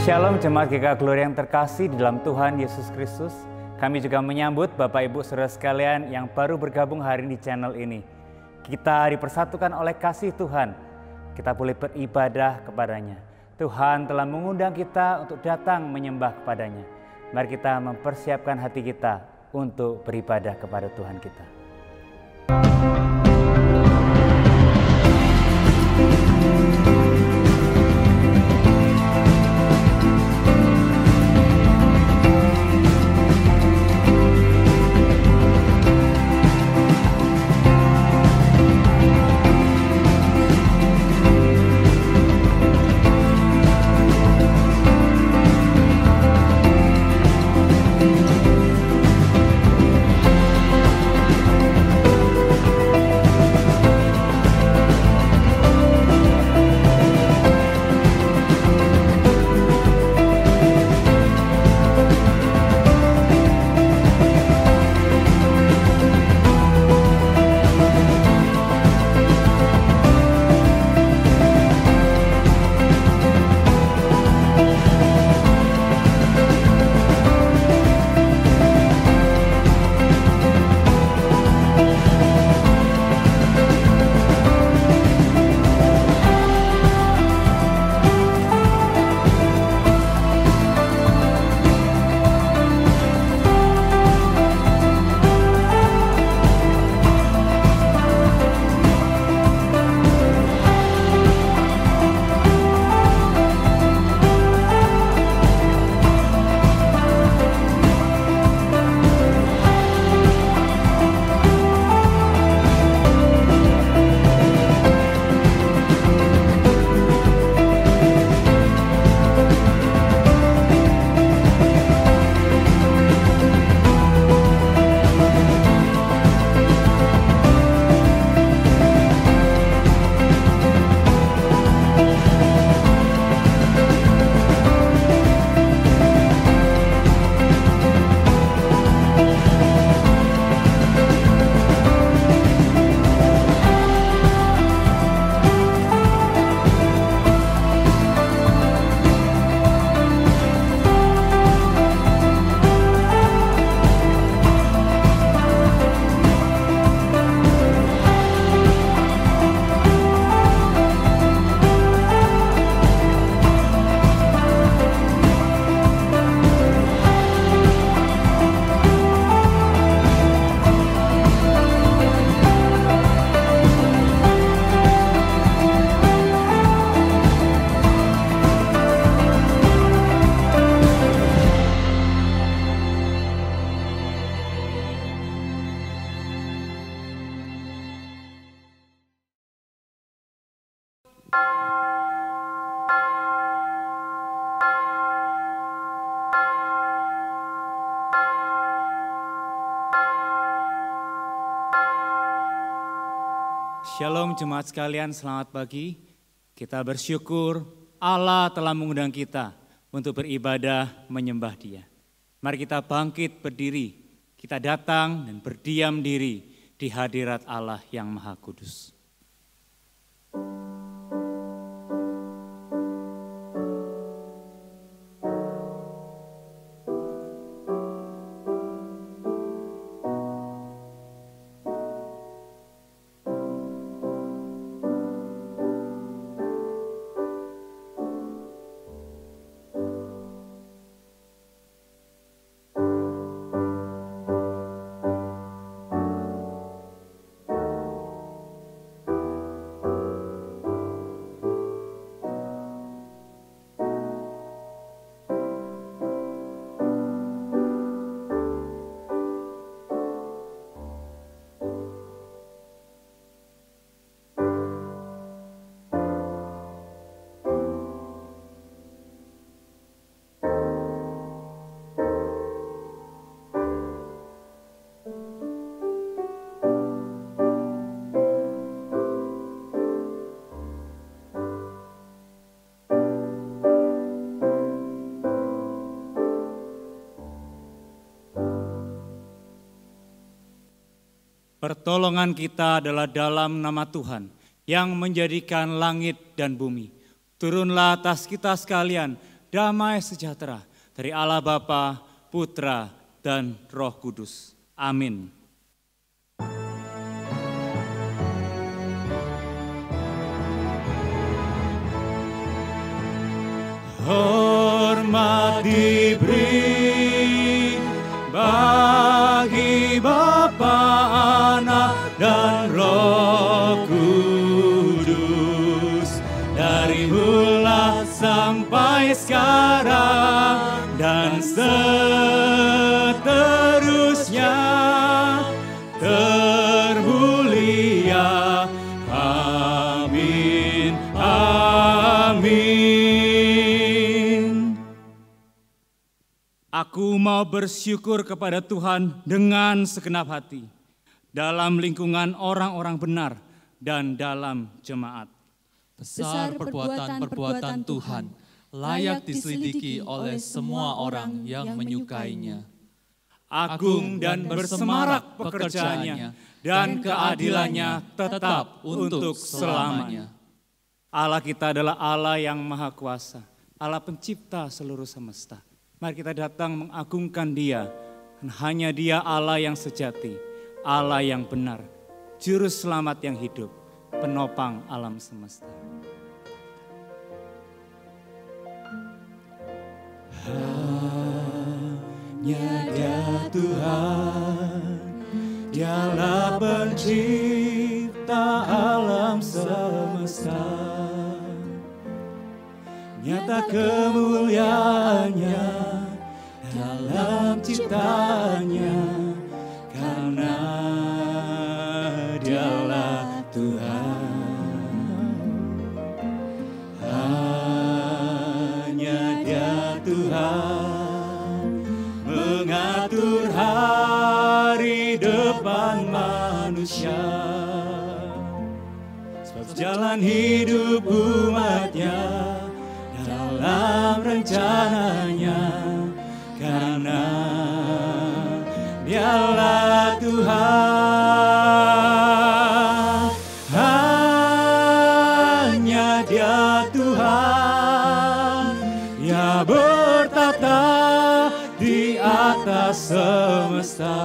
Shalom jemaat GKK Glory yang terkasih di dalam Tuhan Yesus Kristus. Kami juga menyambut Bapak Ibu Saudara sekalian yang baru bergabung hari ini di channel ini. Kita dipersatukan oleh kasih Tuhan. Kita boleh beribadah kepadanya. Tuhan telah mengundang kita untuk datang menyembah kepadanya. Mari kita mempersiapkan hati kita untuk beribadah kepada Tuhan kita. Shalom jemaat sekalian, selamat pagi. Kita bersyukur Allah telah mengundang kita untuk beribadah menyembah Dia. Mari kita bangkit berdiri, kita datang dan berdiam diri di hadirat Allah yang Maha Kudus. Pertolongan kita adalah dalam nama Tuhan yang menjadikan langit dan bumi. Turunlah atas kita sekalian damai sejahtera dari Allah Bapa, Putra, dan Roh Kudus. Amin. Hormat diberi bagi Bapa, Anak, dan Roh Kudus, dari mula sampai sekarang dan seterusnya. Termulia. Amin. Amin. Aku mau bersyukur kepada Tuhan dengan segenap hati, dalam lingkungan orang-orang benar dan dalam jemaat. Besar perbuatan-perbuatan Tuhan, layak diselidiki oleh semua orang yang menyukainya. Agung dan bersemarak pekerjaannya, dan keadilannya tetap untuk selamanya. Allah kita adalah Allah yang Maha Kuasa, Allah pencipta seluruh semesta. Mari kita datang mengagungkan Dia. Hanya Dia Allah yang sejati, Allah yang benar, Juru Selamat yang hidup, penopang alam semesta. Hanya Dia Tuhan, Dialah pencipta alam semesta. Nyata kemuliaannya dalam ciptaannya, karena Dialah Tuhan. Hanya Dia Tuhan mengatur hari depan manusia, sebab jalan hidup umatnya dalam rencananya, karena Dialah Tuhan. Hanya Dia Tuhan, Dia bertata di atas semesta.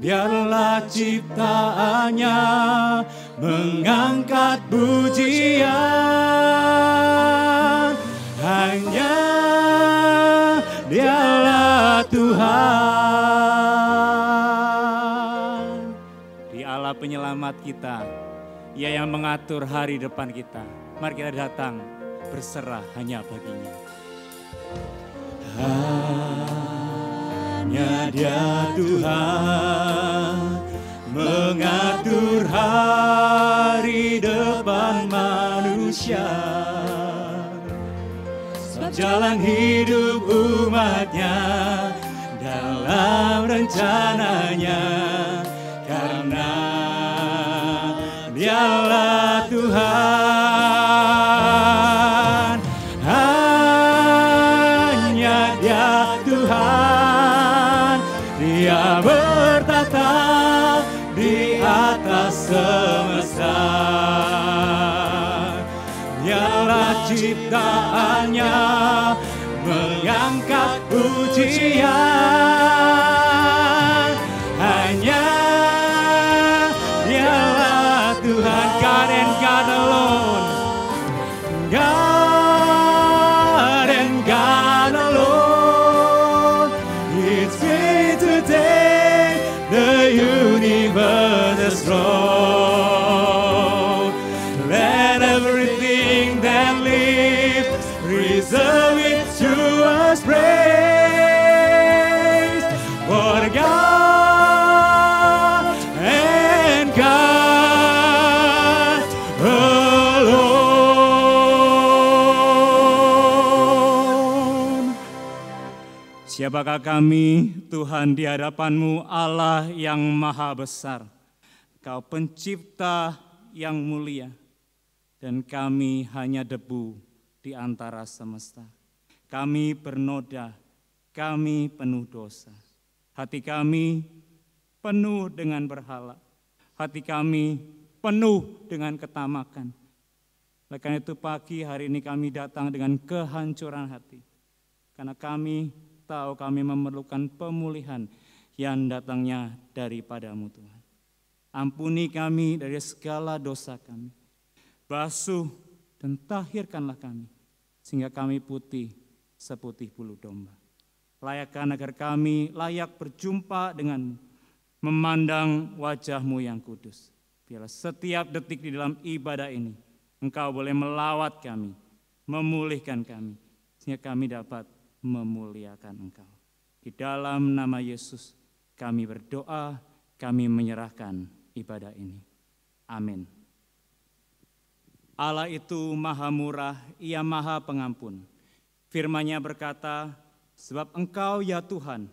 Biarlah ciptaannya mengangkat pujian. Hanya Dialah Tuhan. Dialah penyelamat kita, Ia yang mengatur hari depan kita. Mari kita datang berserah hanya baginya. Hanya Dia Tuhan mengatur hari depan manusia, sebab jalan hidup umatnya dalam rencananya, karena Dialah Tuhan. Hanya Dia Tuhan, Dia bertata di atas semesta. Dialah ciptaannya mengangkat pujian. Hanya Dialah Tuhan, God and God alone. God and God alone. It's great today, the universe is strong. Let everything that lives reserve it to us praise. For God and God alone. Siapakah kami, Tuhan, di hadapan-Mu, Allah yang maha besar. Kau pencipta yang mulia, dan kami hanya debu di antara semesta. Kami bernoda, kami penuh dosa. Hati kami penuh dengan berhala, hati kami penuh dengan ketamakan. Oleh karena itu pagi hari ini kami datang dengan kehancuran hati. Karena kami tahu kami memerlukan pemulihan yang datangnya daripada-Mu Tuhan. Ampuni kami dari segala dosa kami. Basuh dan tahirkanlah kami, sehingga kami putih seputih bulu domba. Layakkan agar kami layak berjumpa dengan-Mu, memandang wajah-Mu yang kudus. Biarlah setiap detik di dalam ibadah ini, Engkau boleh melawat kami, memulihkan kami, sehingga kami dapat memuliakan Engkau. Di dalam nama Yesus kami berdoa, kami menyerahkan ibadah ini. Amin. Allah itu maha murah, Ia maha pengampun. Firman-Nya berkata, sebab Engkau ya Tuhan,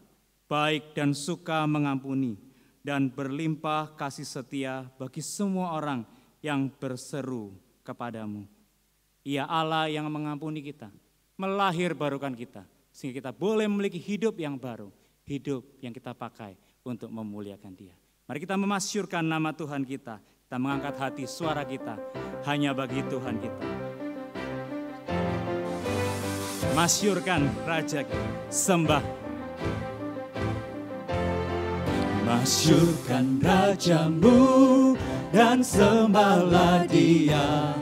baik dan suka mengampuni, dan berlimpah kasih setia bagi semua orang yang berseru kepadamu. Ia Allah yang mengampuni kita, melahirbarukan kita, sehingga kita boleh memiliki hidup yang baru, hidup yang kita pakai untuk memuliakan Dia. Mari kita memasyurkan nama Tuhan kita mengangkat hati suara kita hanya bagi Tuhan kita. Masyurkan Raja kita, sembah. Masyurkan Raja-Mu dan sembahlah Dia.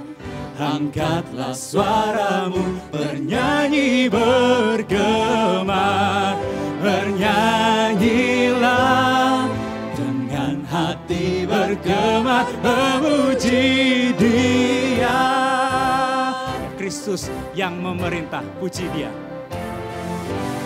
Angkatlah suaramu, bernyanyi bergema, bernyanyilah dengan hati bergema, memuji Dia. Kristus yang memerintah, puji Dia.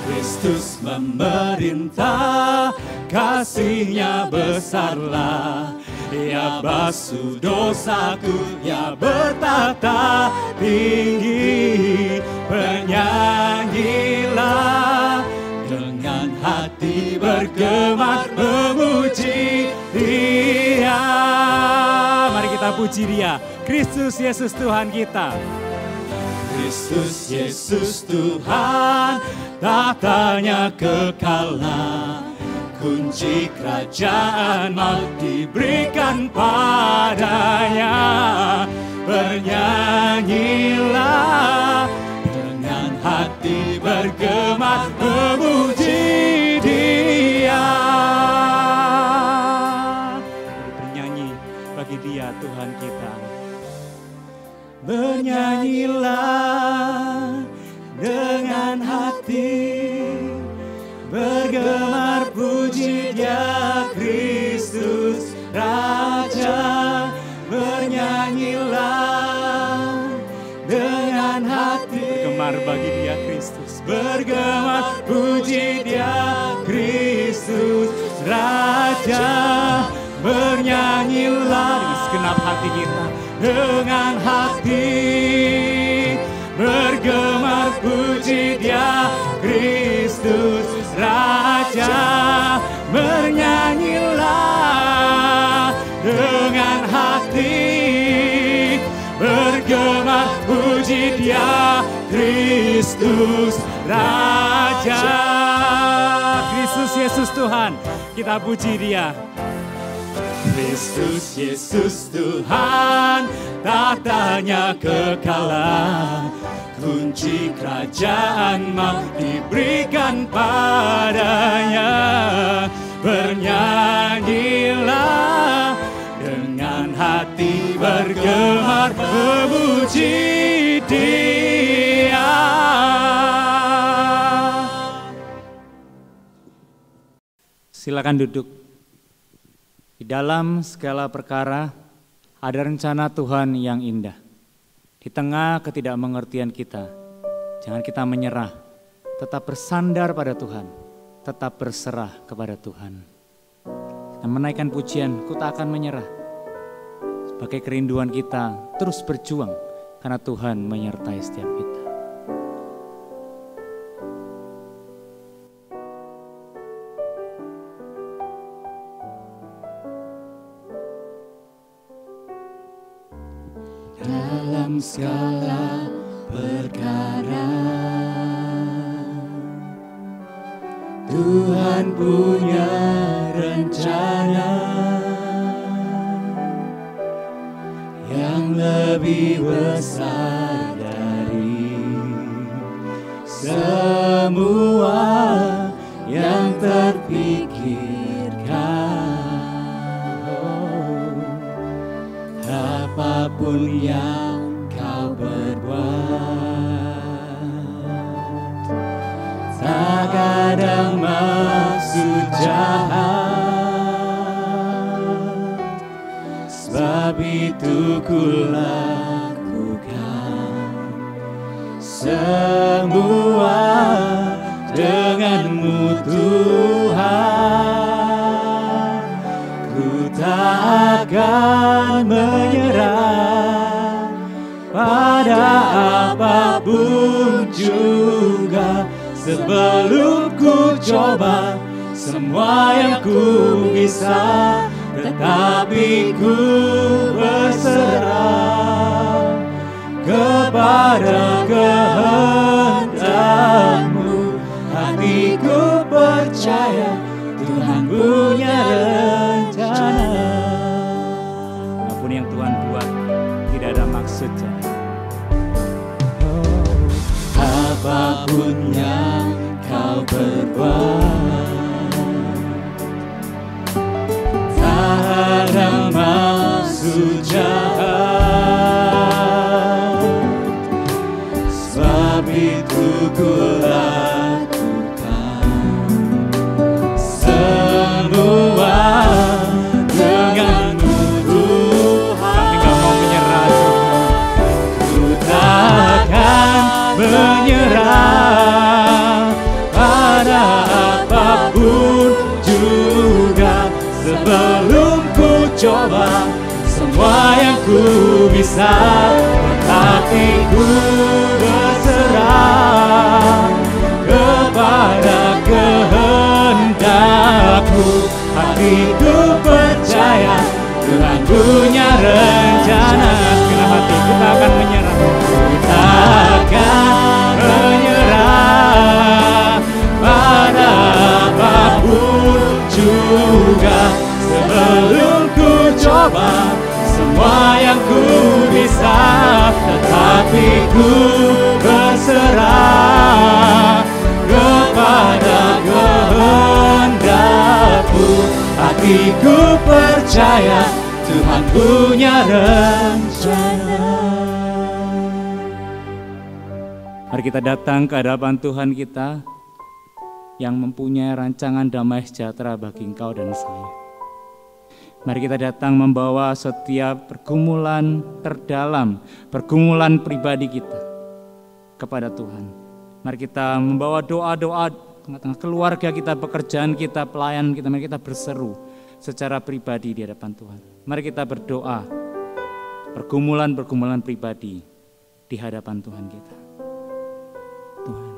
Kristus memerintah, kasih-Nya besarlah. Ia basuh dosaku, Ia bertata tinggi. Bernyanyilah dengan hati bergema, memuji Dia. Mari kita puji Dia, Kristus Yesus Tuhan kita. Kristus Yesus Tuhan, tahtanya kekalah. Kunci kerajaan maut diberikan padanya. Bernyanyilah dengan hati bergema, memuji Dia. Bernyanyi bagi Dia Tuhan kita. Bernyanyilah dengan hati bergemar, puji Dia Kristus Raja. Bernyanyilah dengan hati Bergemar bagi Dia Kristus. bergemar, puji Dia Kristus Raja. Bernyanyilah Dengan segenap hati kita. dengan hati bergemar, puji Dia Kristus Raja. Bernyanyilah dengan hati bergemar, puji Dia Kristus Raja. Kristus Yesus Tuhan, kita puji Dia. Kristus Yesus Tuhan, tahtanya kekalah. Kunci kerajaan maut diberikan padanya. Bernyanyilah dengan hati bergemar, memuji Dia. Silakan duduk. Di dalam segala perkara ada rencana Tuhan yang indah. Di tengah ketidakmengertian kita, jangan kita menyerah, tetap bersandar pada Tuhan, tetap berserah kepada Tuhan. Kita menaikkan pujian, ku tak akan menyerah. Sebagai kerinduan kita terus berjuang, karena Tuhan menyertai setiap kita. Dalam segala perkara Tuhan punya rencana yang yang lebih besar dari semua yang terpikirkan. Oh, apapun yang kau berbuat, tak ada maksud jahat, sebab itu ku lakukan semua denganmu Tuhan. Ku tak akan menyerah pada apapun juga, sebelum ku coba semua yang ku bisa, tetapi ku berserah kepada kehendak-Mu. Hatiku percaya Tuhan punya rencana. Apapun yang Tuhan buat tidak ada maksud jahat. Apapun yang kau berbuat, tak ada maksud jahat, sebab itu ku lakukan semua denganmu Tuhan. Kami gak mau menyerah, Ku takkan menyerah pada apapun juga, sebelum ku coba semua yang ku bisa, tetapi ku berserah kepada kehendak-Mu. Hatiku percaya Tuhan punya rencana. Segala hati kita akan menyerah. Kita akan menyerah pada apapun juga, sebelum ku coba semua yang ku bisa, tetapi ku berserah kepada kehendak-Mu. Hatiku percaya Tuhan punya rencana. Mari kita datang ke hadapan Tuhan kita yang mempunyai rancangan damai sejahtera bagi engkau dan saya. Mari kita datang membawa setiap pergumulan terdalam, pergumulan pribadi kita kepada Tuhan. Mari kita membawa doa-doa tengah-tengah keluarga kita, pekerjaan kita, pelayan kita. Mari kita berseru secara pribadi di hadapan Tuhan. Mari kita berdoa pergumulan-pergumulan pribadi di hadapan Tuhan kita. Tuhan,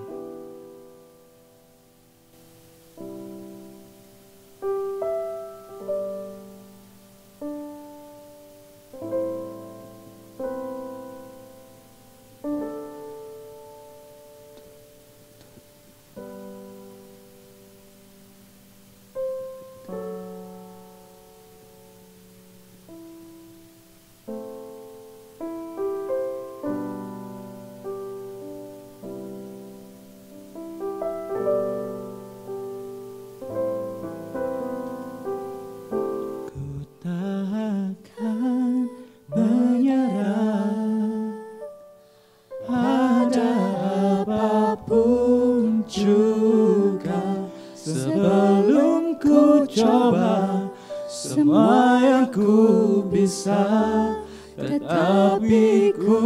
tetapi ku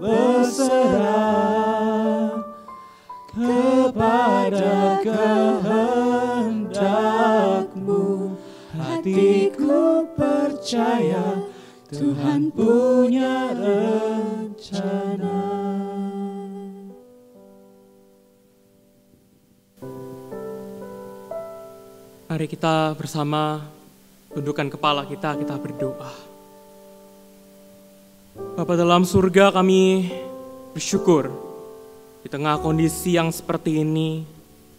berserah kepada kehendak-Mu. Hatiku percaya Tuhan punya rencana. Mari kita bersama tundukkan kepala kita berdoa. Bapa dalam surga, kami bersyukur di tengah kondisi yang seperti ini,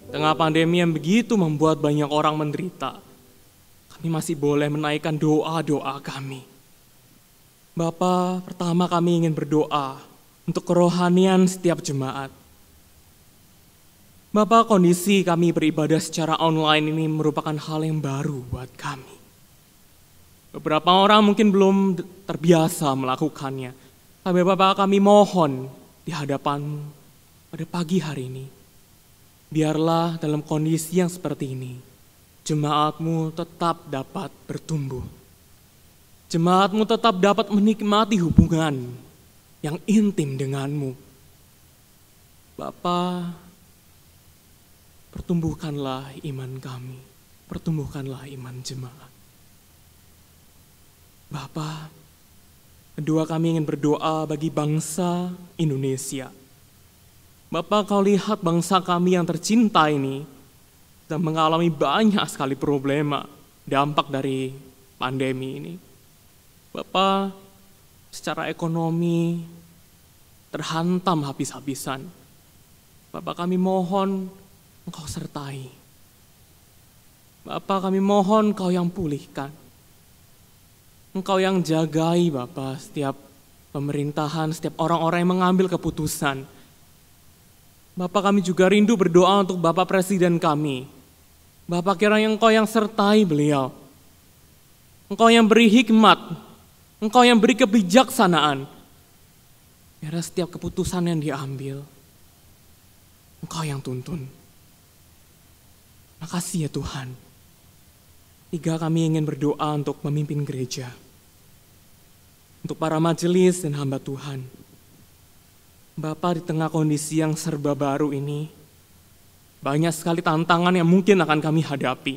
di tengah pandemi yang begitu membuat banyak orang menderita, kami masih boleh menaikkan doa-doa kami. Bapa, pertama kami ingin berdoa untuk kerohanian setiap jemaat. Bapa, kondisi kami beribadah secara online ini merupakan hal yang baru buat kami. Beberapa orang mungkin belum terbiasa melakukannya. Tapi Bapa, kami mohon di hadapan-Mu pada pagi hari ini. Biarlah dalam kondisi yang seperti ini, jemaat-Mu tetap dapat bertumbuh. Jemaat-Mu tetap dapat menikmati hubungan yang intim dengan-Mu. Bapa, pertumbuhkanlah iman kami, pertumbuhkanlah iman jemaat. Bapa, kedua kami ingin berdoa bagi bangsa Indonesia. Bapa, Kau lihat bangsa kami yang tercinta ini sedang mengalami banyak sekali problema, dampak dari pandemi ini. Bapa, secara ekonomi terhantam habis-habisan. Bapa, kami mohon Engkau sertai. Bapa, kami mohon Engkau yang pulihkan. Engkau yang jagai Bapa setiap pemerintahan, setiap orang-orang yang mengambil keputusan. Bapa, kami juga rindu berdoa untuk Bapak Presiden kami. Bapa, kiranya Engkau yang sertai beliau. Engkau yang beri hikmat, Engkau yang beri kebijaksanaan. Biar setiap keputusan yang diambil, Engkau yang tuntun. Makasih ya Tuhan. Tiga, kami ingin berdoa untuk memimpin gereja. Untuk para majelis dan hamba Tuhan. Bapa, di tengah kondisi yang serba baru ini, banyak sekali tantangan yang mungkin akan kami hadapi.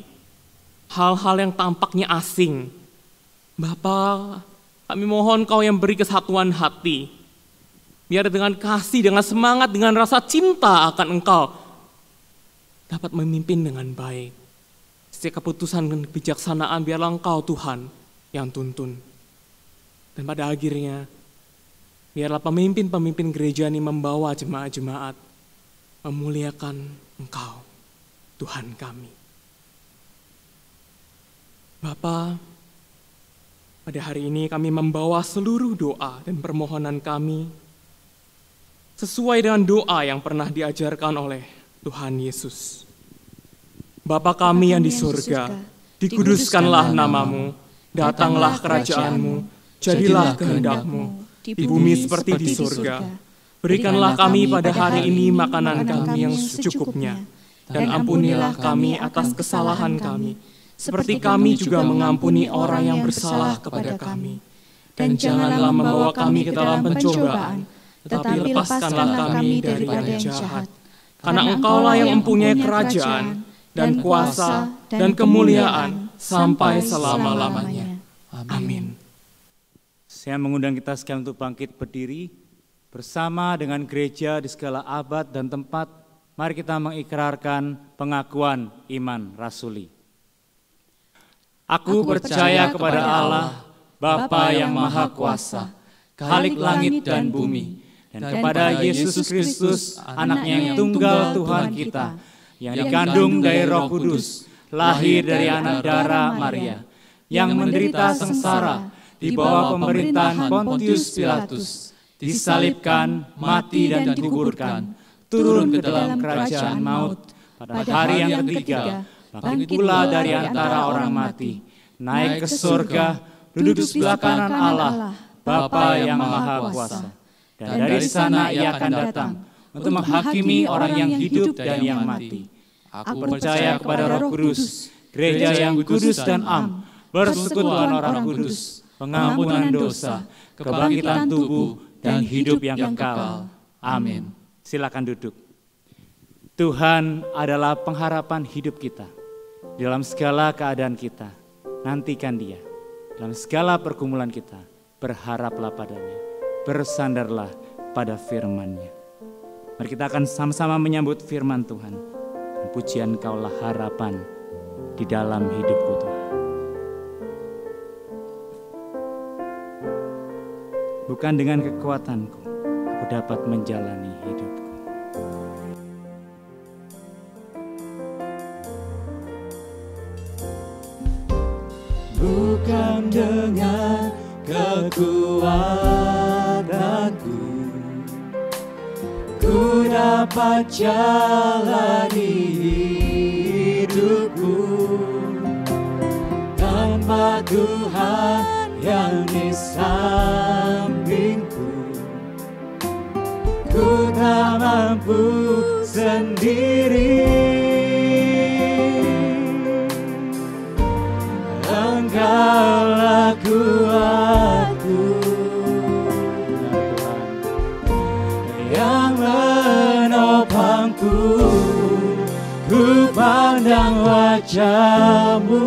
Hal-hal yang tampaknya asing. Bapa, kami mohon Kau yang beri kesatuan hati. Biar dengan kasih, dengan semangat, dengan rasa cinta akan Engkau dapat memimpin dengan baik. Setiap keputusan dan kebijaksanaan biarlah Engkau Tuhan yang tuntun. Dan pada akhirnya, biarlah pemimpin-pemimpin gereja ini membawa jemaat-jemaat memuliakan Engkau, Tuhan kami. Bapa, pada hari ini kami membawa seluruh doa dan permohonan kami sesuai dengan doa yang pernah diajarkan oleh Tuhan Yesus. Bapa kami yang di surga, dikuduskanlah namamu, datanglah kerajaan-Mu, jadilah kehendak-Mu, di bumi seperti di surga. Berikanlah kami pada hari ini makanan kami yang secukupnya, dan ampunilah kami atas kesalahan kami, seperti kami juga mengampuni orang yang bersalah kepada kami. Dan janganlah membawa kami ke dalam pencobaan, tetapi lepaskanlah kami daripada yang jahat. Karena Engkaulah yang mempunyai kerajaan, dan kuasa, dan kemuliaan, sampai selama-lamanya. Amin. Saya mengundang kita sekalian untuk bangkit berdiri, bersama dengan gereja di segala abad dan tempat, mari kita mengikrarkan pengakuan iman rasuli. Aku percaya kepada Allah, Bapa yang Maha Kuasa, Khalik langit dan bumi, dan kepada Yesus Kristus, Anaknya yang tunggal Tuhan kita, yang dikandung dari Roh Kudus, lahir dari anak darah Maria, yang menderita sengsara di bawah pemerintahan Pontius Pilatus, disalibkan, mati dan dikuburkan, turun ke dalam kerajaan maut, pada hari yang ketiga, bangkit pula dari antara orang mati, naik ke surga, duduk di sebelah kanan Allah, Bapa yang Maha Kuasa. Dan dari sana Ia akan datang untuk menghakimi orang yang hidup dan yang mati. Aku percaya kepada Roh Kudus, gereja yang kudus dan am, persekutuan orang kudus, pengampunan dosa, kebangkitan tubuh, dan hidup yang kekal. Amin. Silakan duduk. Tuhan adalah pengharapan hidup kita. Dalam segala keadaan kita, nantikan Dia. Dalam segala pergumulan kita, berharaplah padanya. Bersandarlah pada firman-Nya. Mari kita akan sama-sama menyambut firman Tuhan. Pujian Kaulah harapan di dalam hidupku Tuhan. Bukan dengan kekuatanku, aku dapat menjalani hidupku. Bukan dengan kekuatan kekuatanku, ku dapat jalani hidupku. Tanpa Tuhan yang di sampingku, ku tak mampu sendiri. Engkaulah kuatku, yang menopangku. Ku pandang wajah-Mu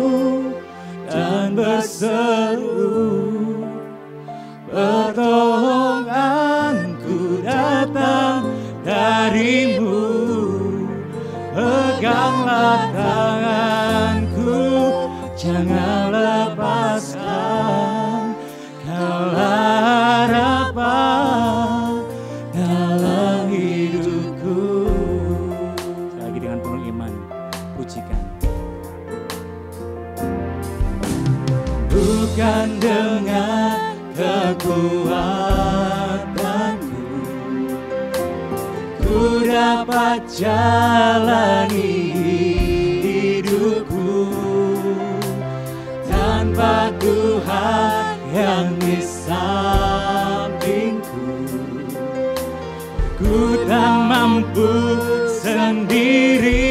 dan berseru, pertolonganku datang dari-Mu. Peganglah tanganku, jangan lepaskan. Kaulah harapan dalam hidupku. Lagi dengan penuh iman, pujikan. Bukan dengan kekuatanku, ku dapat jalani hidupku. Tanpa Tuhan yang di sampingku, ku tak mampu sendiri.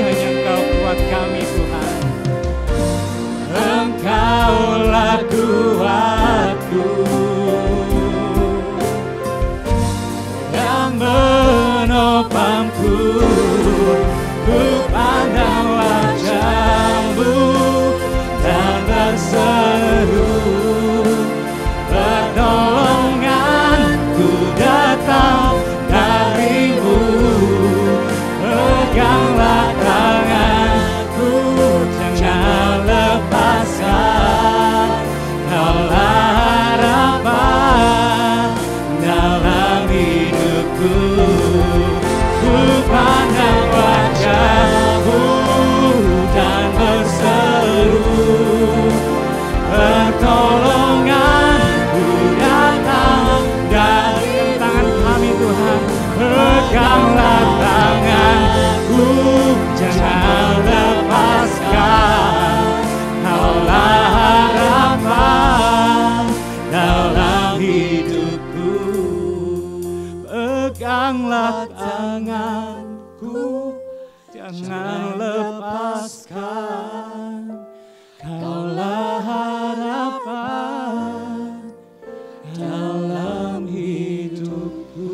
Hanya Engkau kuat kami Tuhan. Engkaulah kuatku, yang menopangku. Ku pandang wajah-Mu dan berseru, pertolonganku datang dari-Mu. Peganglah tanganku, jangan lepaskan. Kaulah harapan dalam hidupku. Ku pandang wajah-Mu dan berseru, pertolonganku datang dari tangan kami Tuhan. Peganglah tanganku, jangan lepaskan. Kaulah harapan dalam hidupku. Peganglah tanganku, jangan lepaskan. Kaulah harapan dalam hidupku.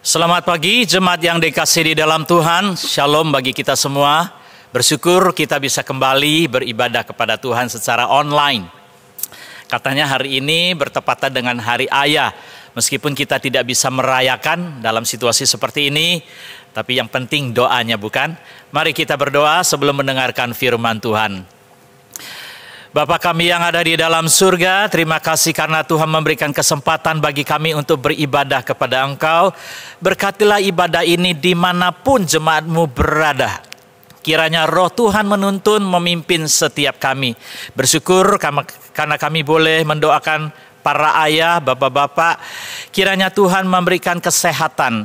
Selamat pagi jemaat yang dikasihi di dalam Tuhan. Shalom bagi kita semua. Bersyukur kita bisa kembali beribadah kepada Tuhan secara online. Katanya hari ini bertepatan dengan Hari Ayah. Meskipun kita tidak bisa merayakan dalam situasi seperti ini, tapi yang penting doanya bukan? Mari kita berdoa sebelum mendengarkan firman Tuhan. Bapa kami yang ada di dalam surga, terima kasih karena Tuhan memberikan kesempatan bagi kami untuk beribadah kepada Engkau. Berkatilah ibadah ini dimanapun jemaat-Mu berada. Kiranya roh Tuhan menuntun, memimpin setiap kami. Bersyukur karena kami boleh mendoakan para ayah, bapak-bapak. Kiranya Tuhan memberikan kesehatan.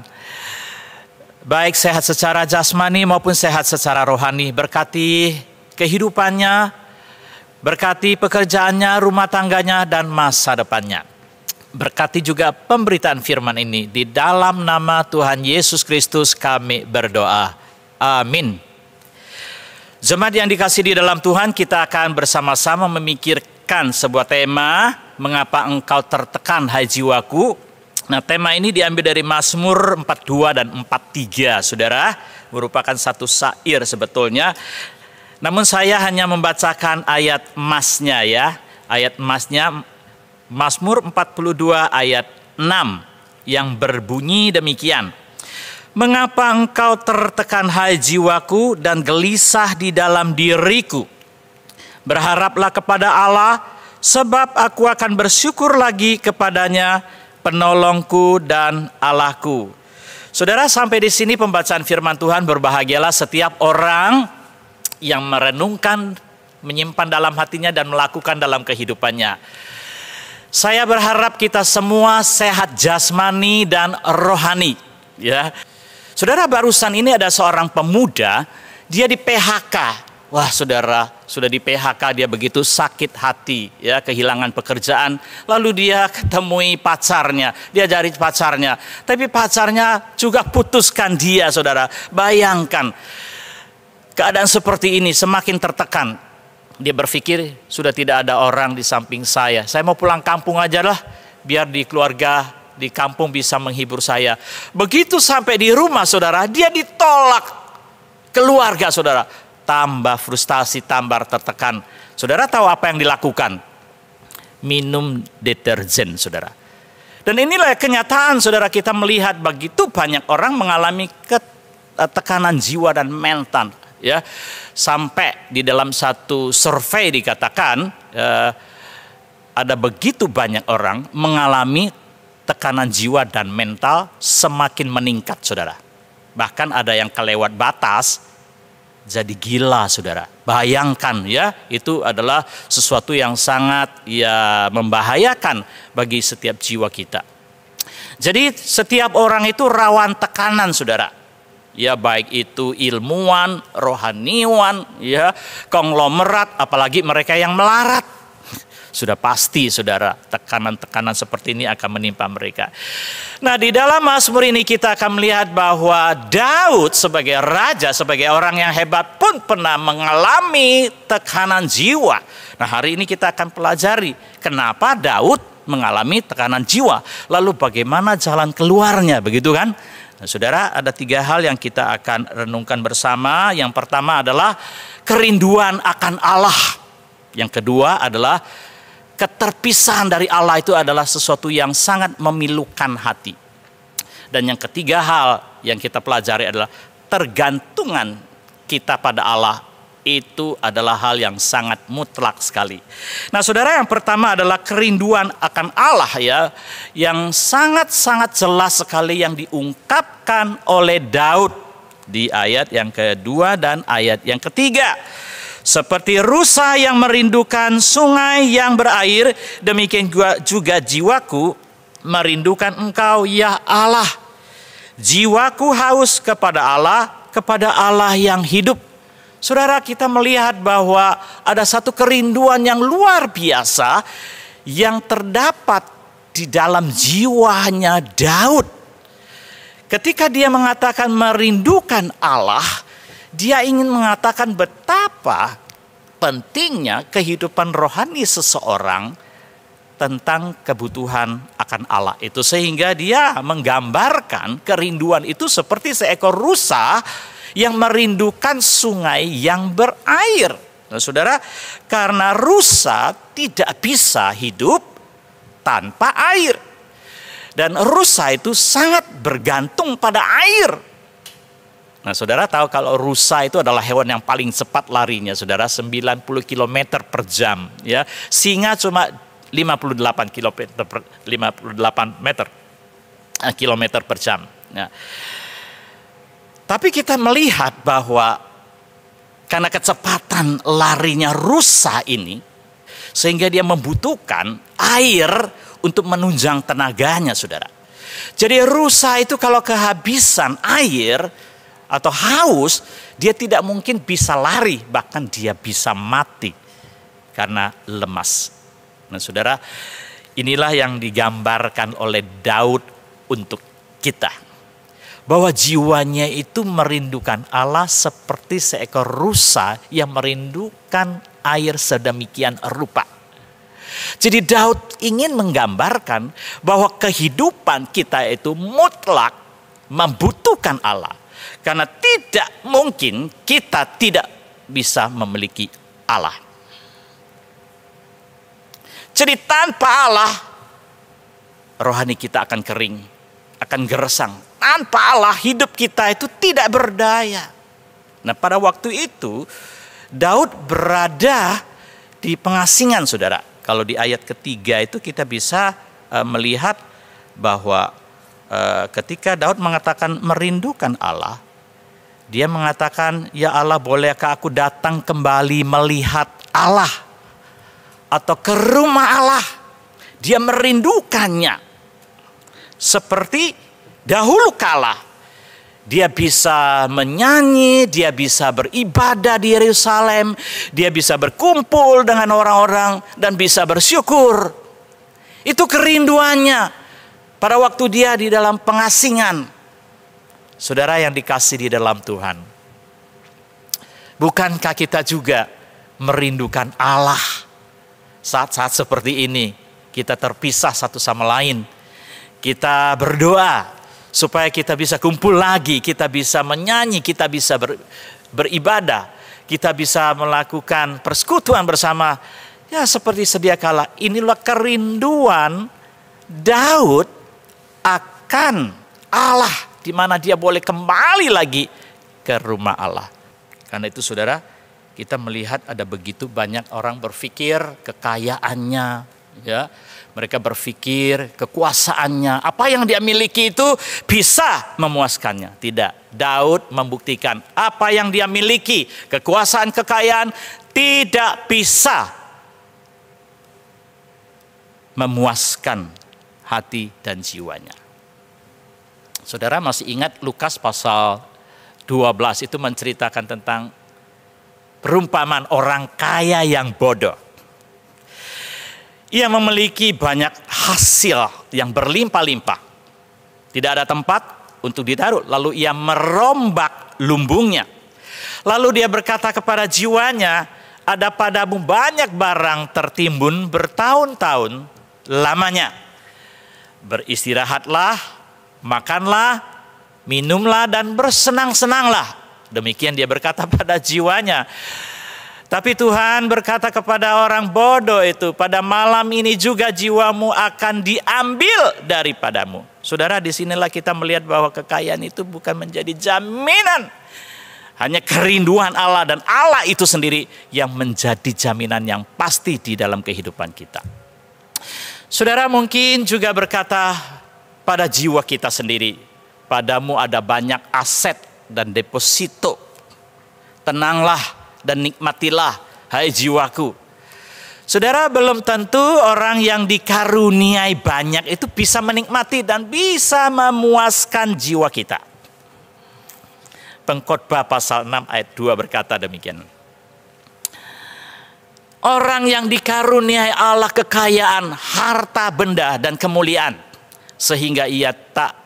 Baik sehat secara jasmani maupun sehat secara rohani. Berkati kehidupannya, berkati pekerjaannya, rumah tangganya, dan masa depannya. Berkati juga pemberitaan firman ini. Di dalam nama Tuhan Yesus Kristus kami berdoa. Amin. Jemaat yang dikasihi di dalam Tuhan, kita akan bersama-sama memikirkan sebuah tema, mengapa engkau tertekan hai jiwaku. Nah, tema ini diambil dari Mazmur 42 dan 43, saudara. Merupakan satu syair sebetulnya. Namun saya hanya membacakan ayat emasnya ya. Ayat emasnya Mazmur 42 ayat 6 yang berbunyi demikian. Mengapa engkau tertekan hai jiwaku dan gelisah di dalam diriku? Berharaplah kepada Allah, sebab aku akan bersyukur lagi kepadanya, penolongku dan Allahku. Saudara, sampai di sini pembacaan firman Tuhan. Berbahagialah setiap orang yang merenungkan, menyimpan dalam hatinya dan melakukan dalam kehidupannya. Saya berharap kita semua sehat jasmani dan rohani, ya. Saudara, barusan ini ada seorang pemuda, dia di PHK. Wah, saudara, sudah di PHK, dia begitu sakit hati, ya, kehilangan pekerjaan. Lalu dia ketemui pacarnya, dia cari pacarnya. Tapi pacarnya juga putuskan dia, saudara. Bayangkan, keadaan seperti ini semakin tertekan. Dia berpikir, sudah tidak ada orang di samping saya. Saya mau pulang kampung aja lah, biar di keluarga di kampung bisa menghibur saya. Begitu sampai di rumah, saudara, dia ditolak keluarga, saudara. Tambah frustasi, tambah tertekan. Saudara tahu apa yang dilakukan? Minum deterjen, saudara. Dan inilah kenyataan, saudara, kita melihat begitu banyak orang mengalami tekanan jiwa dan mental, ya. Sampai di dalam satu survei dikatakan ada begitu banyak orang mengalami tekanan jiwa dan mental semakin meningkat, saudara. Bahkan ada yang kelewat batas jadi gila, saudara. Bayangkan, ya, itu adalah sesuatu yang sangat, ya, membahayakan bagi setiap jiwa kita. Jadi setiap orang itu rawan tekanan, saudara. Ya, baik itu ilmuwan, rohaniwan, ya, konglomerat, apalagi mereka yang melarat. Sudah pasti, saudara, tekanan-tekanan seperti ini akan menimpa mereka. Nah, di dalam Mazmur ini kita akan melihat bahwa Daud sebagai raja, sebagai orang yang hebat pun pernah mengalami tekanan jiwa. Nah, hari ini kita akan pelajari kenapa Daud mengalami tekanan jiwa. Lalu bagaimana jalan keluarnya, begitu kan? Nah, saudara, ada 3 hal yang kita akan renungkan bersama. Yang pertama adalah kerinduan akan Allah. Yang kedua adalah keterpisahan dari Allah itu adalah sesuatu yang sangat memilukan hati. Dan yang ketiga hal yang kita pelajari adalah tergantungan kita pada Allah. Itu adalah hal yang sangat mutlak sekali. Nah, saudara, yang pertama adalah kerinduan akan Allah, ya, yang sangat-sangat jelas sekali yang diungkapkan oleh Daud di ayat yang kedua dan ayat yang ketiga. Seperti rusa yang merindukan sungai yang berair, demikian juga jiwaku merindukan Engkau, ya Allah. Jiwaku haus kepada Allah yang hidup. Saudara, kita melihat bahwa ada satu kerinduan yang luar biasa yang terdapat di dalam jiwanya Daud. Ketika dia mengatakan merindukan Allah, dia ingin mengatakan betapa pentingnya kehidupan rohani seseorang tentang kebutuhan akan Allah itu. Sehingga dia menggambarkan kerinduan itu seperti seekor rusa yang merindukan sungai yang berair. Nah, saudara, karena rusa tidak bisa hidup tanpa air. Dan rusa itu sangat bergantung pada air. Nah, saudara tahu kalau rusa itu adalah hewan yang paling cepat larinya, saudara, 90 km per jam. Ya. Singa cuma 58 km per jam. Ya. Tapi kita melihat bahwa karena kecepatan larinya rusa ini, sehingga dia membutuhkan air untuk menunjang tenaganya, saudara. Jadi rusa itu kalau kehabisan air atau haus, dia tidak mungkin bisa lari, bahkan dia bisa mati karena lemas. Nah, saudara, inilah yang digambarkan oleh Daud untuk kita. Bahwa jiwanya itu merindukan Allah seperti seekor rusa yang merindukan air sedemikian rupa. Jadi Daud ingin menggambarkan bahwa kehidupan kita itu mutlak membutuhkan Allah. Karena tidak mungkin kita tidak bisa memiliki Allah. Jadi tanpa Allah, rohani kita akan kering, akan gersang. Tanpa Allah, hidup kita itu tidak berdaya. Nah, pada waktu itu, Daud berada di pengasingan, saudara. Kalau di ayat ketiga itu kita bisa melihat bahwa ketika Daud mengatakan merindukan Allah, dia mengatakan, ya Allah, bolehkah aku datang kembali melihat Allah atau ke rumah Allah? Dia merindukannya. Seperti dahulu kala, dia bisa menyanyi, dia bisa beribadah di Yerusalem, dia bisa berkumpul dengan orang-orang dan bisa bersyukur. Itu kerinduannya pada waktu dia di dalam pengasingan. Saudara yang dikasihi di dalam Tuhan, bukankah kita juga merindukan Allah saat-saat seperti ini? Kita terpisah satu sama lain, kita berdoa supaya kita bisa kumpul lagi, kita bisa menyanyi, kita bisa beribadah, kita bisa melakukan persekutuan bersama. Ya, seperti sedia kala. Inilah kerinduan Daud akan Allah, di mana dia boleh kembali lagi ke rumah Allah. Karena itu saudara, kita melihat ada begitu banyak orang berpikir kekayaannya, ya, mereka berpikir kekuasaannya, apa yang dia miliki itu bisa memuaskannya. Tidak, Daud membuktikan apa yang dia miliki, kekuasaan, kekayaan, tidak bisa memuaskan hati dan jiwanya. Saudara masih ingat Lukas pasal 12 itu menceritakan tentang perumpamaan orang kaya yang bodoh. Ia memiliki banyak hasil yang berlimpah-limpah. Tidak ada tempat untuk ditaruh. Lalu ia merombak lumbungnya. Lalu dia berkata kepada jiwanya, ada padamu banyak barang tertimbun bertahun-tahun lamanya. Beristirahatlah, makanlah, minumlah, dan bersenang-senanglah. Demikian dia berkata pada jiwanya. Tapi Tuhan berkata kepada orang bodoh itu, pada malam ini juga jiwamu akan diambil daripadamu. Saudara, disinilah kita melihat bahwa kekayaan itu bukan menjadi jaminan. Hanya kerinduan Allah dan Allah itu sendiri yang menjadi jaminan yang pasti di dalam kehidupan kita. Saudara mungkin juga berkata pada jiwa kita sendiri, padamu ada banyak aset dan deposito. Tenanglah dan nikmatilah, hai jiwaku. Saudara, belum tentu orang yang dikaruniai banyak itu bisa menikmati dan bisa memuaskan jiwa kita. Pengkhotbah pasal 6 ayat 2 berkata demikian. Orang yang dikaruniai Allah kekayaan, harta benda dan kemuliaan, sehingga ia tak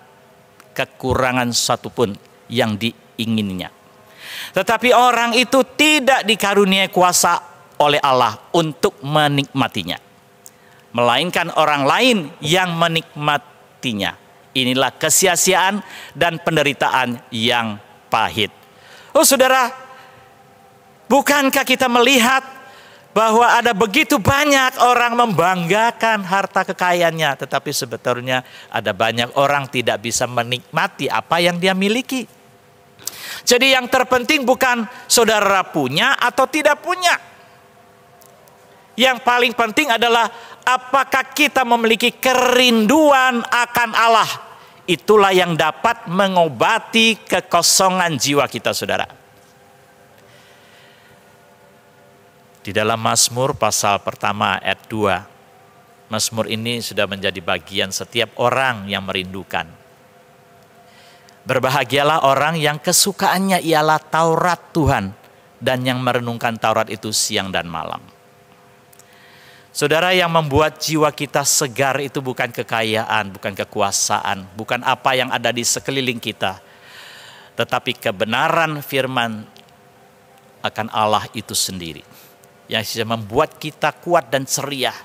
kekurangan satupun yang diingininya. Tetapi orang itu tidak dikaruniai kuasa oleh Allah untuk menikmatinya, melainkan orang lain yang menikmatinya. Inilah kesia-siaan dan penderitaan yang pahit. Oh saudara, bukankah kita melihat bahwa ada begitu banyak orang membanggakan harta kekayaannya, tetapi sebetulnya ada banyak orang tidak bisa menikmati apa yang dia miliki. Jadi yang terpenting bukan saudara punya atau tidak punya. Yang paling penting adalah apakah kita memiliki kerinduan akan Allah. Itulah yang dapat mengobati kekosongan jiwa kita, saudara. Di dalam Mazmur pasal pertama ayat 2. Mazmur ini sudah menjadi bagian setiap orang yang merindukan. Berbahagialah orang yang kesukaannya ialah Taurat Tuhan dan yang merenungkan Taurat itu siang dan malam. Saudara, yang membuat jiwa kita segar itu bukan kekayaan, bukan kekuasaan, bukan apa yang ada di sekeliling kita, tetapi kebenaran firman akan Allah itu sendiri. Yang bisa membuat kita kuat dan ceria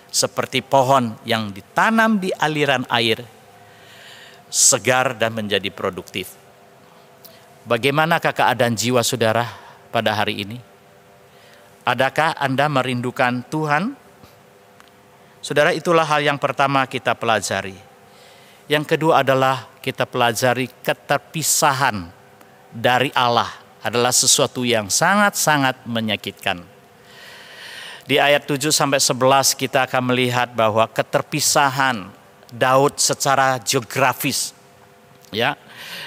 seperti pohon yang ditanam di aliran air, segar dan menjadi produktif. Bagaimanakah keadaan jiwa saudara pada hari ini? Adakah Anda merindukan Tuhan? Saudara, itulah hal yang pertama kita pelajari. Yang kedua adalah kita pelajari keterpisahan dari Allah adalah sesuatu yang sangat-sangat menyakitkan. Di ayat 7-11 kita akan melihat bahwa keterpisahan Daud secara geografis, ya.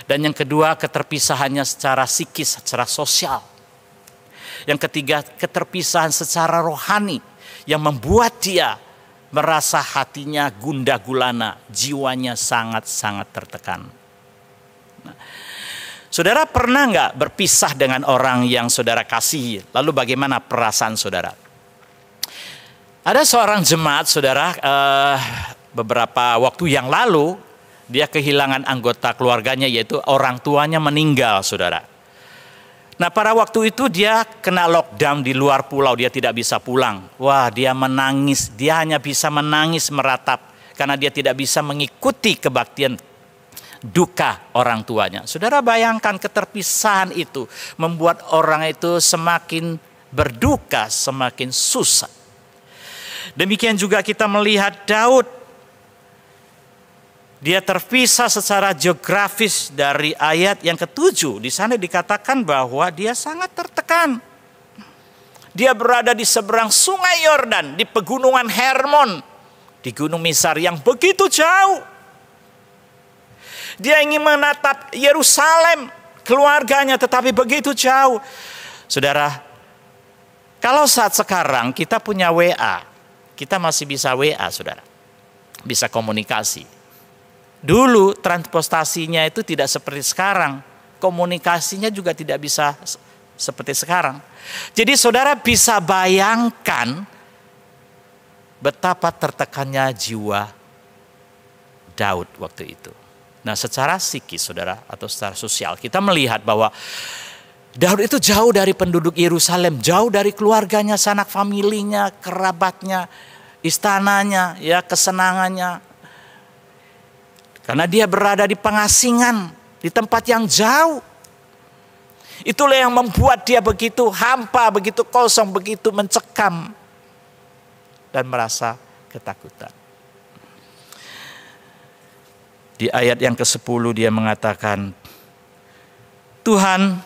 Dan yang kedua, keterpisahannya secara psikis, secara sosial. Yang ketiga, keterpisahan secara rohani yang membuat dia merasa hatinya gundah gulana, jiwanya sangat-sangat tertekan. Nah, saudara pernah nggak berpisah dengan orang yang saudara kasihi? Lalu bagaimana perasaan saudara? Ada seorang jemaat saudara, beberapa waktu yang lalu dia kehilangan anggota keluarganya, yaitu orang tuanya meninggal saudara. Nah pada waktu itu dia kena lockdown di luar pulau, dia tidak bisa pulang. Wah dia menangis, dia hanya bisa menangis meratap karena dia tidak bisa mengikuti kebaktian duka orang tuanya. Saudara bayangkan keterpisahan itu membuat orang itu semakin berduka, semakin susah. Demikian juga kita melihat Daud. Dia terpisah secara geografis dari ayat yang ke-7. Di sana dikatakan bahwa dia sangat tertekan. Dia berada di seberang sungai Yordan, di pegunungan Hermon, di Gunung Misar yang begitu jauh. Dia ingin menatap Yerusalem, keluarganya, tetapi begitu jauh. Saudara, kalau saat sekarang kita punya WA, kita masih bisa WA, saudara. Bisa komunikasi. Dulu transportasinya itu tidak seperti sekarang. Komunikasinya juga tidak bisa seperti sekarang. Jadi saudara bisa bayangkan betapa tertekannya jiwa Daud waktu itu. Nah secara psikis saudara atau secara sosial kita melihat bahwa Daud itu jauh dari penduduk Yerusalem, jauh dari keluarganya, sanak familinya, kerabatnya, istananya, ya kesenangannya. Karena dia berada di pengasingan, di tempat yang jauh. Itulah yang membuat dia begitu hampa, begitu kosong, begitu mencekam. Dan merasa ketakutan. Di ayat yang ke-10 dia mengatakan, Tuhan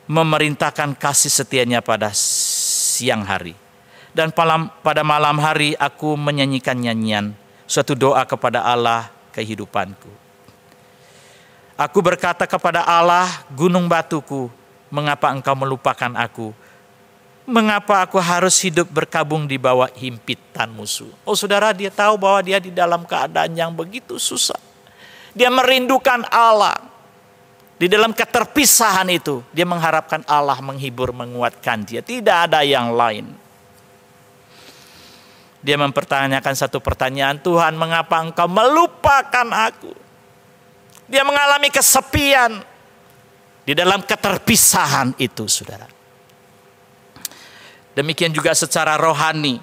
memerintahkan kasih setianya pada siang hari. Dan pada malam hari aku menyanyikan nyanyian, suatu doa kepada Allah kehidupanku. Aku berkata kepada Allah, gunung batuku, mengapa engkau melupakan aku? Mengapa aku harus hidup berkabung di bawah himpitan musuh? Oh saudara, dia tahu bahwa dia di dalam keadaan yang begitu susah. Dia merindukan Allah. Di dalam keterpisahan itu, dia mengharapkan Allah menghibur, menguatkan dia. Tidak ada yang lain. Dia mempertanyakan satu pertanyaan, Tuhan mengapa engkau melupakan aku? Dia mengalami kesepian di dalam keterpisahan itu saudara. Demikian juga secara rohani.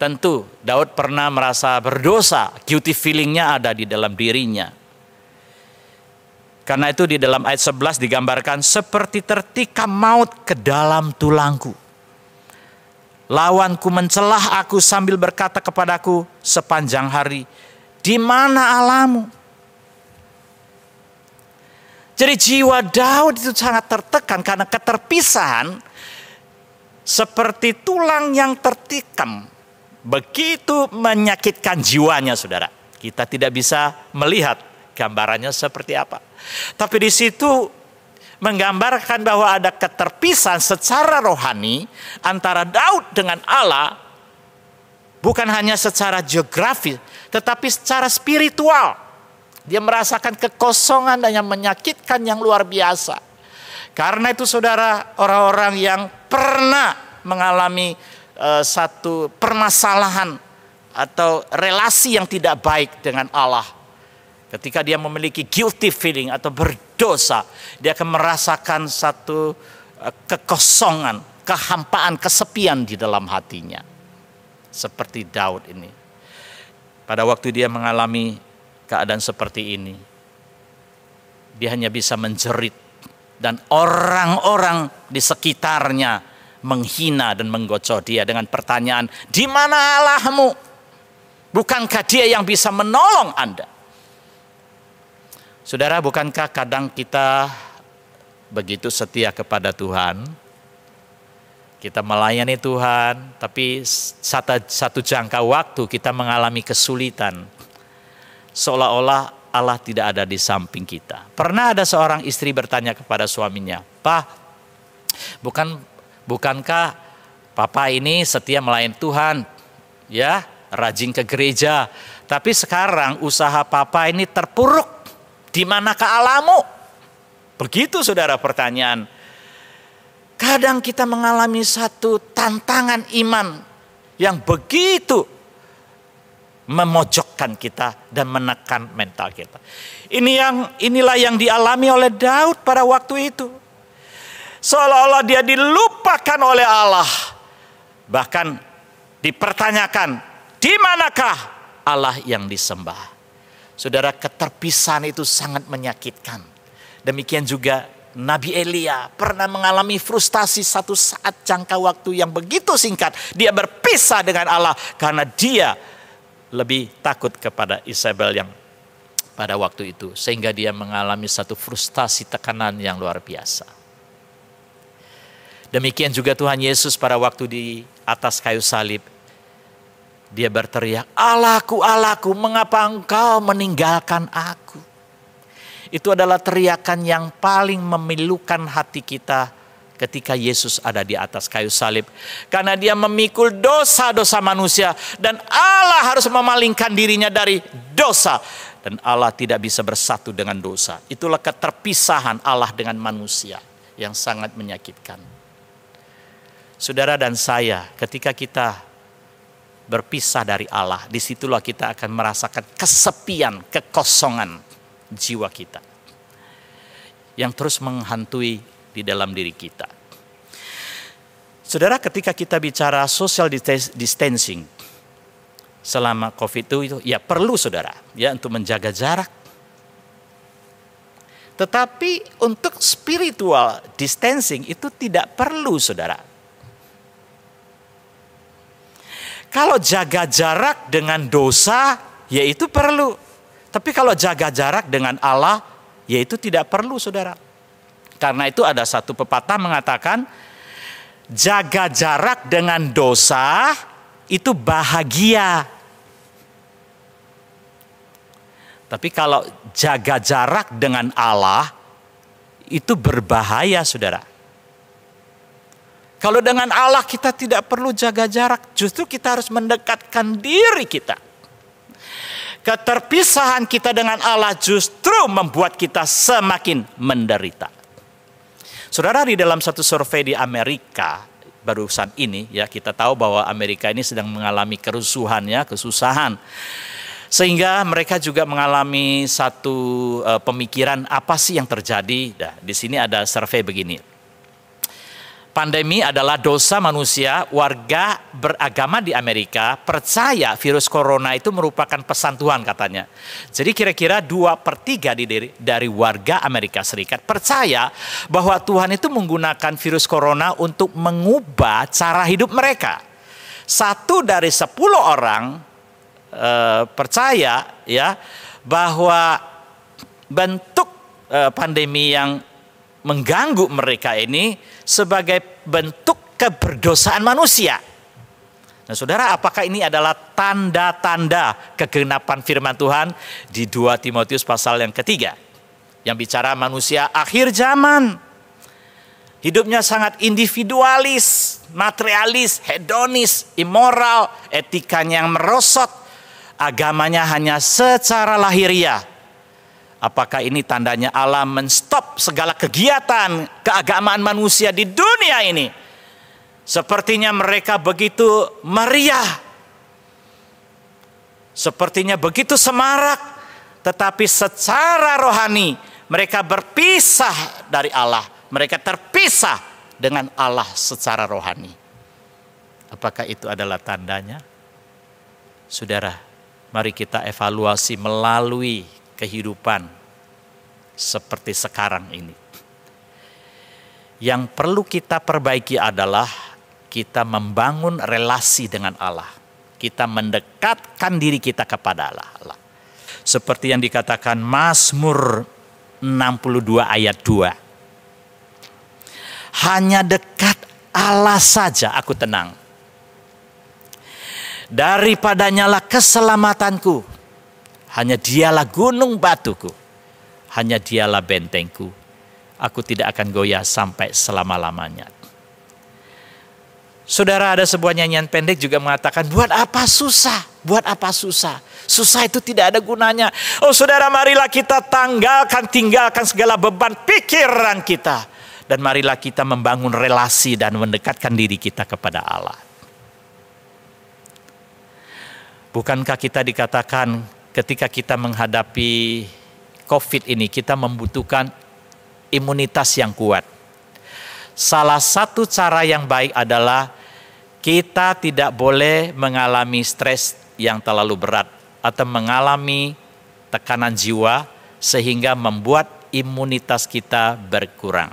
Tentu Daud pernah merasa berdosa, guilty feelingnya ada di dalam dirinya. Karena itu di dalam ayat 11 digambarkan seperti tertikam maut ke dalam tulangku. Lawanku mencelah aku sambil berkata kepadaku sepanjang hari, di mana Allahmu? Jadi jiwa Daud itu sangat tertekan karena keterpisahan seperti tulang yang tertikam. Begitu menyakitkan jiwanya saudara. Kita tidak bisa melihat gambarannya seperti apa. Tapi di situ menggambarkan bahwa ada keterpisahan secara rohani antara Daud dengan Allah, bukan hanya secara geografis, tetapi secara spiritual. Dia merasakan kekosongan dan yang menyakitkan yang luar biasa. Karena itu saudara, orang-orang yang pernah mengalami satu permasalahan atau relasi yang tidak baik dengan Allah, ketika dia memiliki guilty feeling atau berdosa, dia akan merasakan satu kekosongan, kehampaan, kesepian di dalam hatinya. Seperti Daud ini. Pada waktu dia mengalami keadaan seperti ini, dia hanya bisa menjerit. Dan orang-orang di sekitarnya menghina dan menggocok dia dengan pertanyaan, di mana Allahmu? Bukankah dia yang bisa menolong Anda? Saudara, bukankah kadang kita begitu setia kepada Tuhan, Kita melayani Tuhan, tapi satu jangka waktu kita mengalami kesulitan. Seolah-olah Allah tidak ada di samping kita. Pernah ada seorang istri bertanya kepada suaminya, "Pak, bukankah Papa ini setia melayani Tuhan, ya, rajin ke gereja, tapi sekarang usaha Papa ini terpuruk. Di manakah Allahmu?" Begitu saudara pertanyaan. Kadang kita mengalami satu tantangan iman yang begitu memojokkan kita dan menekan mental kita. Inilah yang dialami oleh Daud pada waktu itu. Seolah-olah dia dilupakan oleh Allah. Bahkan dipertanyakan, di manakah Allah yang disembah? Saudara, keterpisahan itu sangat menyakitkan. Demikian juga Nabi Elia pernah mengalami frustasi satu saat jangka waktu yang begitu singkat. Dia berpisah dengan Allah karena dia lebih takut kepada Isabel yang pada waktu itu. Sehingga dia mengalami satu frustasi tekanan yang luar biasa. Demikian juga Tuhan Yesus pada waktu di atas kayu salib. Dia berteriak, "Allahku, Allahku, mengapa engkau meninggalkan aku?" Itu adalah teriakan yang paling memilukan hati kita ketika Yesus ada di atas kayu salib. Karena dia memikul dosa-dosa manusia dan Allah harus memalingkan dirinya dari dosa. Dan Allah tidak bisa bersatu dengan dosa. Itulah keterpisahan Allah dengan manusia yang sangat menyakitkan. Saudara dan saya, ketika kita berpisah dari Allah, disitulah kita akan merasakan kesepian, kekosongan jiwa kita yang terus menghantui di dalam diri kita. Saudara, ketika kita bicara social distancing selama COVID itu ya perlu saudara ya untuk menjaga jarak. Tetapi untuk spiritual distancing itu tidak perlu saudara. Kalau jaga jarak dengan dosa ya itu perlu. Tapi kalau jaga jarak dengan Allah, ya itu tidak perlu saudara. Karena itu ada satu pepatah mengatakan, jaga jarak dengan dosa itu bahagia. Tapi kalau jaga jarak dengan Allah, itu berbahaya saudara. Kalau dengan Allah kita tidak perlu jaga jarak, justru kita harus mendekatkan diri kita. Keterpisahan kita dengan Allah justru membuat kita semakin menderita. Saudara, di dalam satu survei di Amerika barusan ini ya kita tahu bahwa Amerika ini sedang mengalami kerusuhan ya, kesusahan. Sehingga mereka juga mengalami satu pemikiran apa sih yang terjadi. Nah, di sini ada survei begini. Pandemi adalah dosa manusia. Warga beragama di Amerika percaya virus corona itu merupakan pesan Tuhan katanya. Jadi kira-kira 2/3 dari warga Amerika Serikat percaya bahwa Tuhan itu menggunakan virus corona untuk mengubah cara hidup mereka. 1 dari 10 orang percaya ya bahwa bentuk pandemi yang mengganggu mereka ini sebagai bentuk keberdosaan manusia. Nah saudara, apakah ini adalah tanda-tanda kegenapan firman Tuhan di 2 Timotius pasal yang ketiga. Yang bicara manusia akhir zaman. Hidupnya sangat individualis, materialis, hedonis, immoral, etikanya yang merosot. Agamanya hanya secara lahiriah. Apakah ini tandanya Allah menstop segala kegiatan keagamaan manusia di dunia ini? Sepertinya mereka begitu meriah. Sepertinya begitu semarak. Tetapi secara rohani mereka berpisah dari Allah. Mereka terpisah dengan Allah secara rohani. Apakah itu adalah tandanya? Saudara, mari kita evaluasi melalui kehidupan seperti sekarang ini. Yang perlu kita perbaiki adalah kita membangun relasi dengan Allah. Kita mendekatkan diri kita kepada Allah. Seperti yang dikatakan Mazmur 62 ayat 2. Hanya dekat Allah saja aku tenang. Daripadanyalah keselamatanku. Hanya dialah gunung batuku. Hanya dialah bentengku. Aku tidak akan goyah sampai selama-lamanya. Saudara, ada sebuah nyanyian pendek juga mengatakan, buat apa susah? Buat apa susah? Susah itu tidak ada gunanya. Oh saudara, marilah kita tinggalkan segala beban pikiran kita. Dan marilah kita membangun relasi dan mendekatkan diri kita kepada Allah. Bukankah kita dikatakan ketika kita menghadapi COVID ini, kita membutuhkan imunitas yang kuat. Salah satu cara yang baik adalah kita tidak boleh mengalami stres yang terlalu berat atau mengalami tekanan jiwa sehingga membuat imunitas kita berkurang.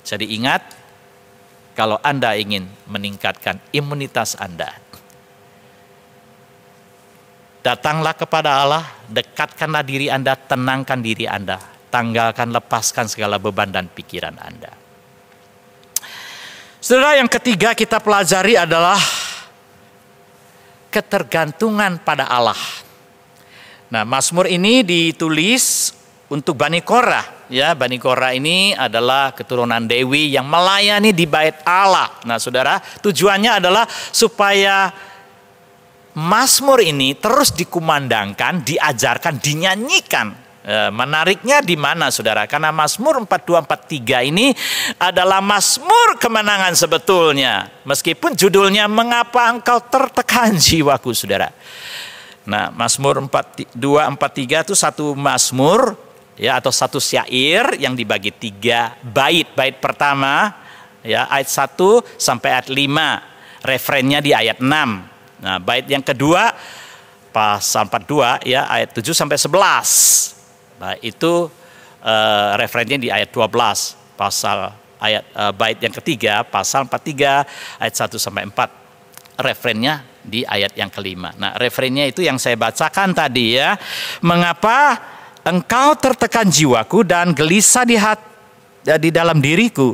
Jadi ingat, kalau Anda ingin meningkatkan imunitas Anda, datanglah kepada Allah, dekatkanlah diri Anda, tenangkan diri Anda, tanggalkan, lepaskan segala beban dan pikiran Anda. Saudara, yang ketiga kita pelajari adalah ketergantungan pada Allah. Nah, Mazmur ini ditulis untuk Bani Korah. Ya, Bani Korah ini adalah keturunan Dewi yang melayani di bait Allah. Nah, saudara, tujuannya adalah supaya Mazmur ini terus dikumandangkan, diajarkan, dinyanyikan. Menariknya di mana saudara? Karena Mazmur 42-43 ini adalah Mazmur kemenangan sebetulnya. Meskipun judulnya Mengapa Engkau Tertekan Jiwaku, saudara. Nah, Mazmur 42-43 itu satu Mazmur ya, atau satu syair yang dibagi 3 bait. Bait pertama ya, ayat 1 sampai ayat 5. Referennya di ayat 6. Nah, bait yang kedua pasal 42 ya, ayat 7 sampai 11. Nah, itu referensinya di ayat 12, bait yang ketiga pasal 43 ayat 1 sampai 4. Referensinya di ayat yang kelima. Nah, referensinya itu yang saya bacakan tadi ya. Mengapa engkau tertekan jiwaku dan gelisah di dalam diriku.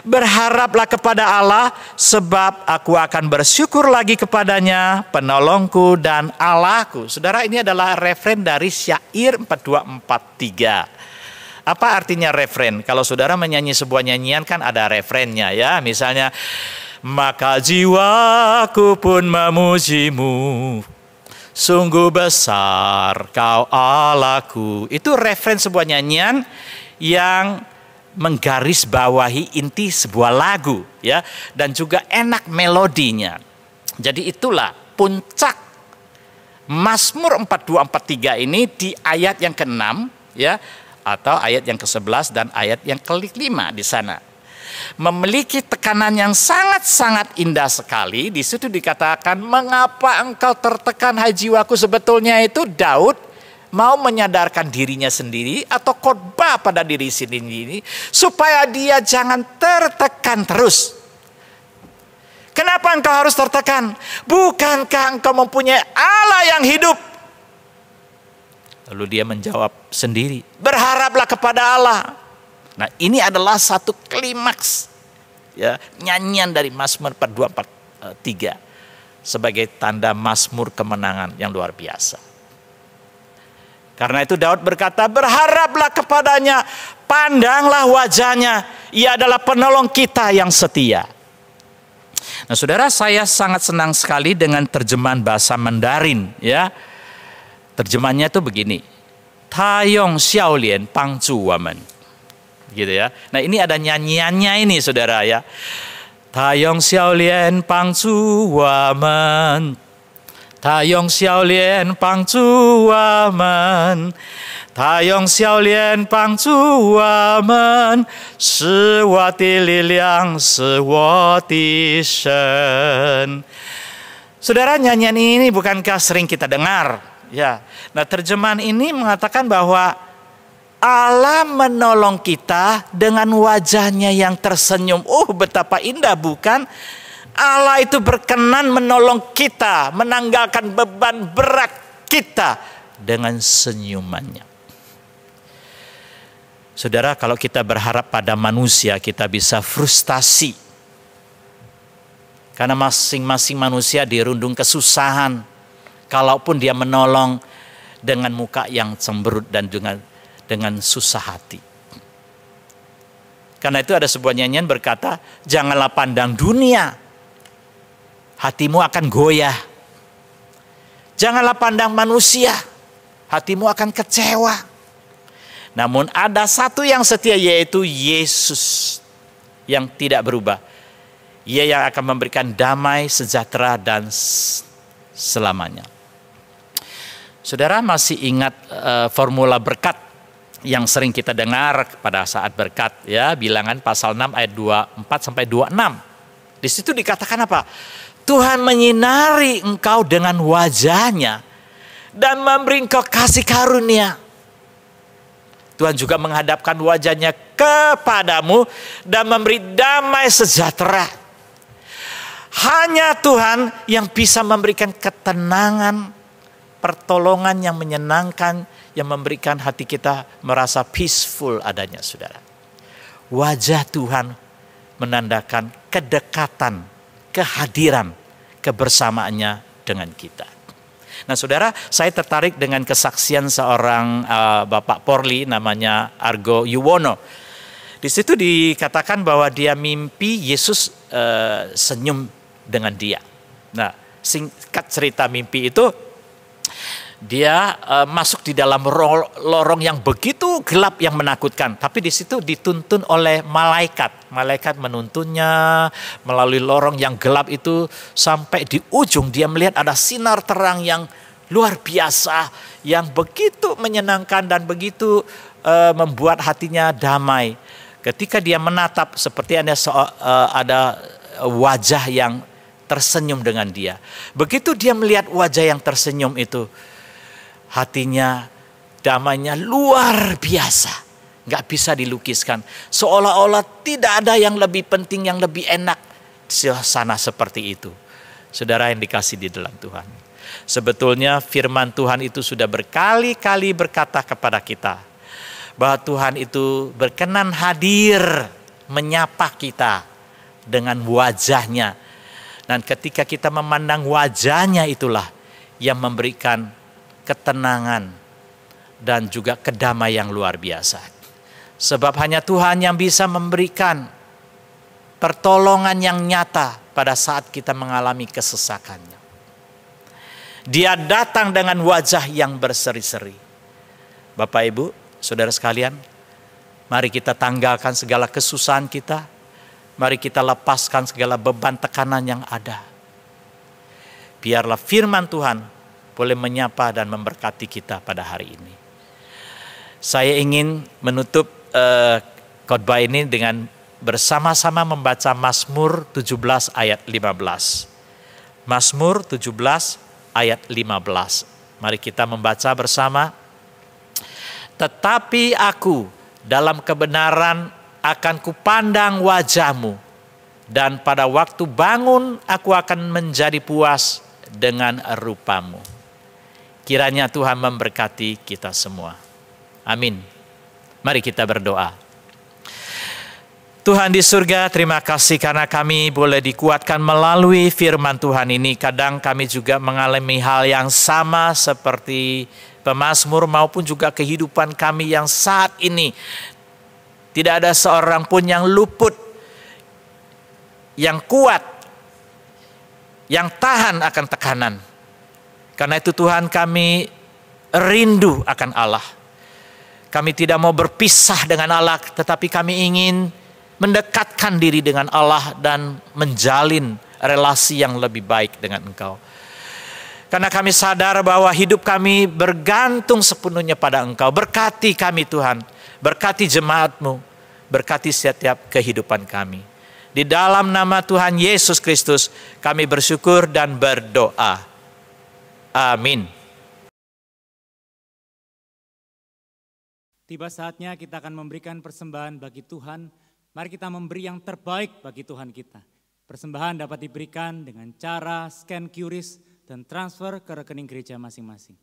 Berharaplah kepada Allah, sebab aku akan bersyukur lagi kepadanya, penolongku dan Allahku. Saudara, ini adalah referen dari syair 42-43. Apa artinya referen? Kalau saudara menyanyi sebuah nyanyian kan ada referennya ya. Misalnya, maka jiwaku pun memujimu, sungguh besar kau Allahku. Itu referen sebuah nyanyian yang menggarisbawahi inti sebuah lagu ya, dan juga enak melodinya. Jadi itulah puncak Mazmur 42-43 ini di ayat yang ke-6 ya, atau ayat yang ke-11 dan ayat yang ke-5 di sana. Memiliki tekanan yang sangat-sangat indah sekali. Di situ dikatakan, mengapa engkau tertekan hai jiwaku. Sebetulnya itu Daud mau menyadarkan dirinya sendiri atau khotbah pada diri sendiri supaya dia jangan tertekan terus. Kenapa engkau harus tertekan? Bukankah engkau mempunyai Allah yang hidup? Lalu dia menjawab sendiri, berharaplah kepada Allah. Nah, ini adalah satu klimaks ya, nyanyian dari Mazmur 42-43 sebagai tanda Mazmur kemenangan yang luar biasa. Karena itu Daud berkata, berharaplah kepadanya, pandanglah wajahnya, ia adalah penolong kita yang setia. Nah saudara, saya sangat senang sekali dengan terjemahan bahasa Mandarin ya. Terjemahannya itu begini, Tayong Xiaolian Pangzu Wamen. Gitu ya. Nah ini ada nyanyiannya ini saudara ya. Tayong Xiaolian Pangzu Wamen, 他用笑脸帮助我们，他用笑脸帮助我们，是我的力量，是我的神。 Saudara, nyanyian ini bukankah sering kita dengar? Ya. Nah, terjemahan ini mengatakan bahwa Allah menolong kita dengan wajahnya yang tersenyum. Betapa indah bukan? Allah itu berkenan menolong kita, menanggalkan beban berat kita dengan senyumannya. Saudara, kalau kita berharap pada manusia, kita bisa frustasi. Karena masing-masing manusia dirundung kesusahan. Kalaupun dia menolong dengan muka yang cemberut dan dengan susah hati. Karena itu ada sebuah nyanyian berkata, janganlah pandang dunia, hatimu akan goyah. Janganlah pandang manusia, hatimu akan kecewa. Namun ada satu yang setia, yaitu Yesus yang tidak berubah. Ia yang akan memberikan damai, sejahtera, dan selamanya. Saudara masih ingat formula berkat yang sering kita dengar pada saat berkat, ya, Bilangan pasal 6 ayat 24 sampai 26. Di situ dikatakan apa? Tuhan menyinari engkau dengan wajahnya dan memberi engkau kasih karunia. Tuhan juga menghadapkan wajahnya kepadamu dan memberi damai sejahtera. Hanya Tuhan yang bisa memberikan ketenangan, pertolongan yang menyenangkan, yang memberikan hati kita merasa peaceful adanya, saudara. Wajah Tuhan menandakan kedekatan, kehadiran, kebersamaannya dengan kita. Nah saudara, saya tertarik dengan kesaksian seorang Bapak Porli namanya Argo Yuwono. Di situ dikatakan bahwa dia mimpi Yesus senyum dengan dia. Nah, singkat cerita mimpi itu, dia masuk di dalam lorong yang begitu gelap yang menakutkan. Tapi di situ dituntun oleh malaikat. Malaikat menuntunnya melalui lorong yang gelap itu sampai di ujung dia melihat ada sinar terang yang luar biasa, yang begitu menyenangkan dan begitu membuat hatinya damai. Ketika dia menatap, seperti ada wajah yang tersenyum dengan dia. Begitu dia melihat wajah yang tersenyum itu, hatinya damainya luar biasa, nggak bisa dilukiskan. Seolah-olah tidak ada yang lebih penting, yang lebih enak suasana seperti itu. Saudara yang dikasih di dalam Tuhan, sebetulnya firman Tuhan itu sudah berkali-kali berkata kepada kita bahwa Tuhan itu berkenan hadir menyapa kita dengan wajahnya. Dan ketika kita memandang wajahnya, itulah yang memberikan ketenangan dan juga kedamaian yang luar biasa. Sebab hanya Tuhan yang bisa memberikan pertolongan yang nyata pada saat kita mengalami kesesakannya. Dia datang dengan wajah yang berseri-seri. Bapak Ibu, saudara sekalian, mari kita tanggalkan segala kesusahan kita. Mari kita lepaskan segala beban tekanan yang ada. Biarlah firman Tuhan boleh menyapa dan memberkati kita pada hari ini. Saya ingin menutup khotbah ini dengan bersama-sama membaca Mazmur 17 ayat 15. Mazmur 17 ayat 15. Mari kita membaca bersama. Tetapi aku dalam kebenaran akan kupandang wajahmu, dan pada waktu bangun aku akan menjadi puas dengan rupamu. Kiranya Tuhan memberkati kita semua. Amin. Mari kita berdoa. Tuhan di surga, terima kasih karena kami boleh dikuatkan melalui firman Tuhan ini. Kadang kami juga mengalami hal yang sama seperti pemazmur maupun juga kehidupan kami yang saat ini. Tidak ada seorang pun yang luput, yang kuat, yang tahan akan tekanan. Karena itu Tuhan, kami rindu akan Allah. Kami tidak mau berpisah dengan Allah, tetapi kami ingin mendekatkan diri dengan Allah dan menjalin relasi yang lebih baik dengan Engkau. Karena kami sadar bahwa hidup kami bergantung sepenuhnya pada Engkau. Berkati kami Tuhan, berkati jemaat-Mu, berkati setiap kehidupan kami. Di dalam nama Tuhan Yesus Kristus kami bersyukur dan berdoa. Amin. Tiba saatnya kita akan memberikan persembahan bagi Tuhan. Mari kita memberi yang terbaik bagi Tuhan kita. Persembahan dapat diberikan dengan cara scan QRIS dan transfer ke rekening gereja masing-masing.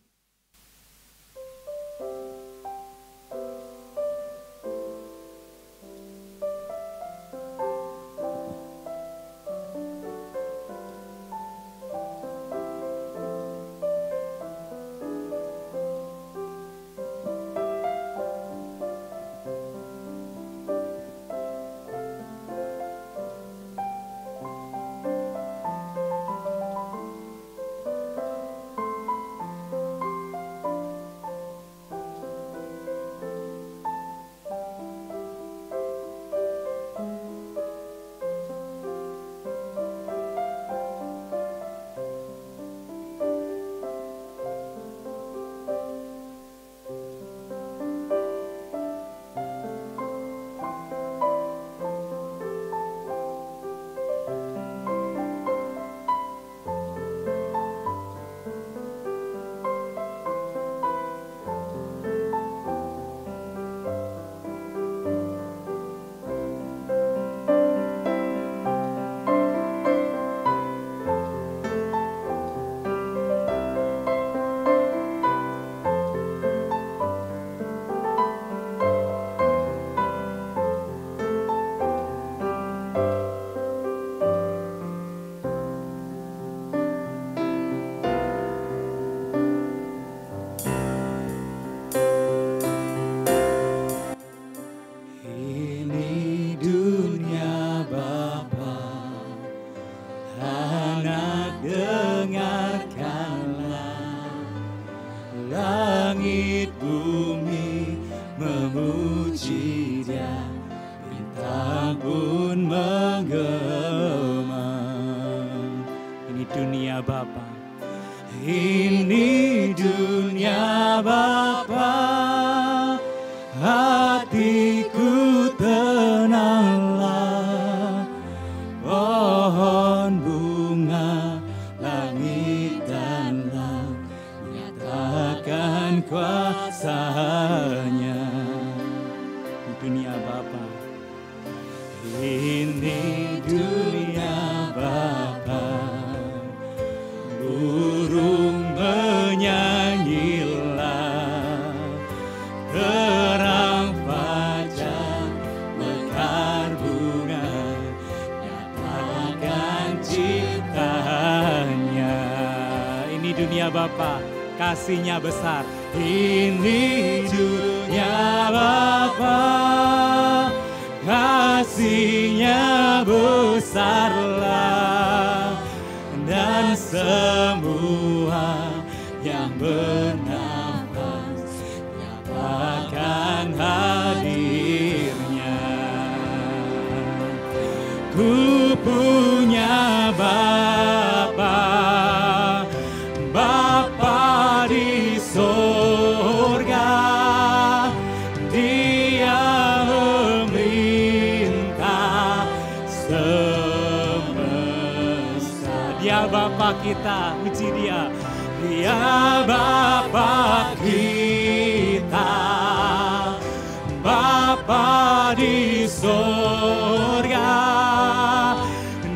menggema. Ini dunia Bapa, ini dunia Bapa, hatiku tenanglah. Pohon bunga, langit dan laut nyatakan kuasanya. Di dunia Bapa, ini dunia Bapa, burung menyanyilah, terang fajar mekar bunga, nyatakan ciptaannya. Ini dunia Bapa, kasih-Nya besar. Ini dunia Bapa, kasih-Nya besarlah, dan semua yang bernafas nyatakan hadirnya. Ku punya Bapa, Bapa di sorga, Dia memerintah semesta. Dia Bapa kita, puji Dia. Dia Bapa kita, Bapa di sorga,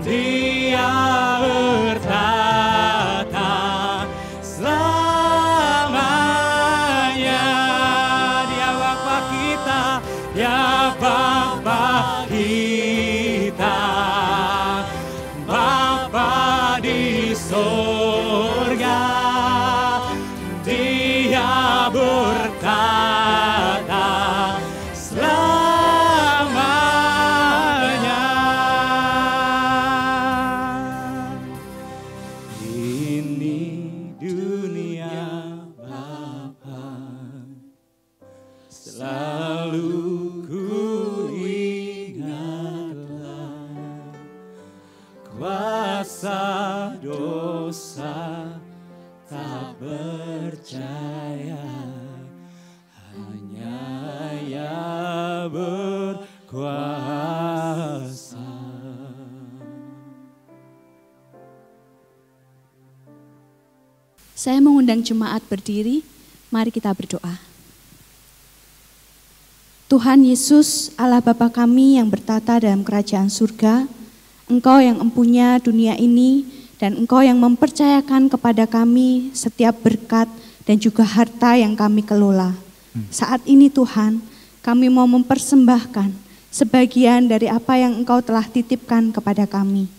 Dia bertata selamanya. Dia Bapa kita, Dia Bapa kita, Bapa di sorga, Dia bertata selamanya. Ini dunia Bapa, selalu ku ingatlah, kuasa dosa tak percaya, hanya Ia berkuasa. Saya mengundang jemaat berdiri, mari kita berdoa. Tuhan Yesus, Allah Bapa kami yang bertata dalam kerajaan surga, Engkau yang empunya dunia ini, dan Engkau yang mempercayakan kepada kami setiap berkat dan juga harta yang kami kelola. Saat ini Tuhan, kami mau mempersembahkan sebagian dari apa yang Engkau telah titipkan kepada kami.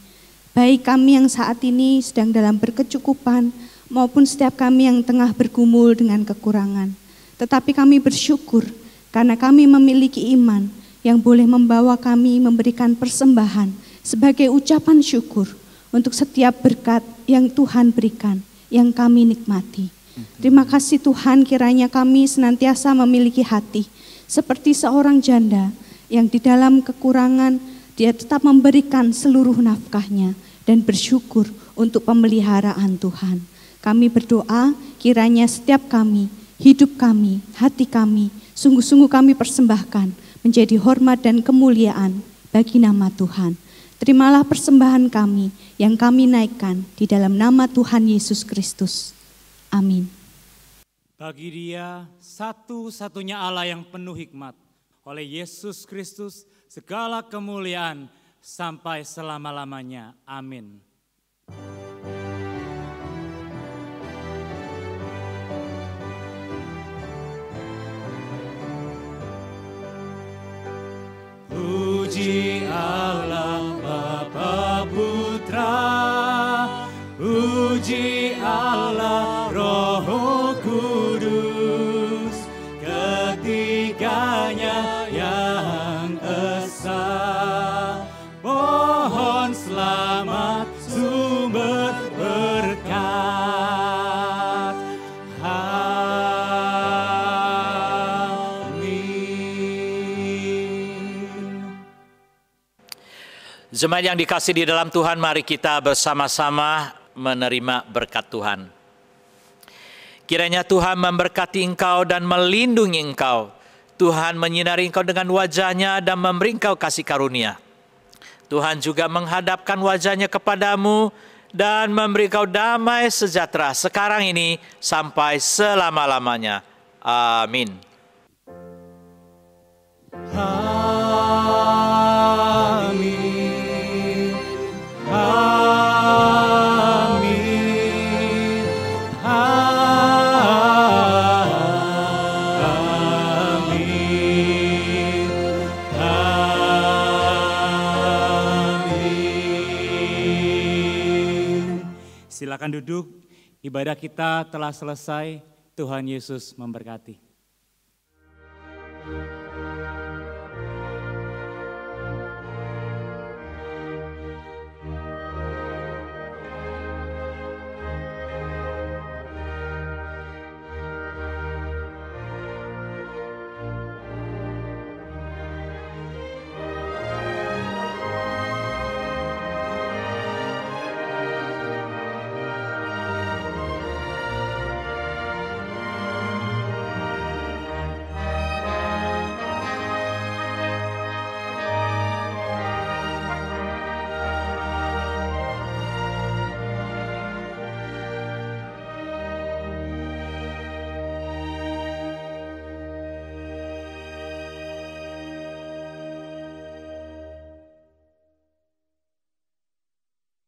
Baik kami yang saat ini sedang dalam berkecukupan, maupun setiap kami yang tengah bergumul dengan kekurangan. Tetapi kami bersyukur karena kami memiliki iman yang boleh membawa kami memberikan persembahan sebagai ucapan syukur untuk setiap berkat yang Tuhan berikan, yang kami nikmati. Terima kasih Tuhan, kiranya kami senantiasa memiliki hati seperti seorang janda yang di dalam kekurangan dia tetap memberikan seluruh nafkahnya dan bersyukur untuk pemeliharaan Tuhan. Kami berdoa kiranya setiap kami, hidup kami, hati kami, sungguh-sungguh kami persembahkan menjadi hormat dan kemuliaan bagi nama Tuhan. Terimalah persembahan kami yang kami naikkan di dalam nama Tuhan Yesus Kristus. Amin. Bagi Dia satu-satunya Allah yang penuh hikmat, oleh Yesus Kristus segala kemuliaan sampai selama-lamanya. Amin. Puji Allah Bapa Putra, puji Allah Roh Kudus, ketiganya yang esa. Pohon selamat sumber berkat. Jemaat yang dikasihi di dalam Tuhan, mari kita bersama-sama menerima berkat Tuhan. Kiranya Tuhan memberkati engkau dan melindungi engkau. Tuhan menyinari engkau dengan wajah-Nya dan memberi engkau kasih karunia. Tuhan juga menghadapkan wajah-Nya kepadamu dan memberi engkau damai sejahtera sekarang ini sampai selama-lamanya. Amin. Amin. Amin. Amin. Amin. Silakan duduk, ibadah kita telah selesai. Tuhan Yesus memberkati.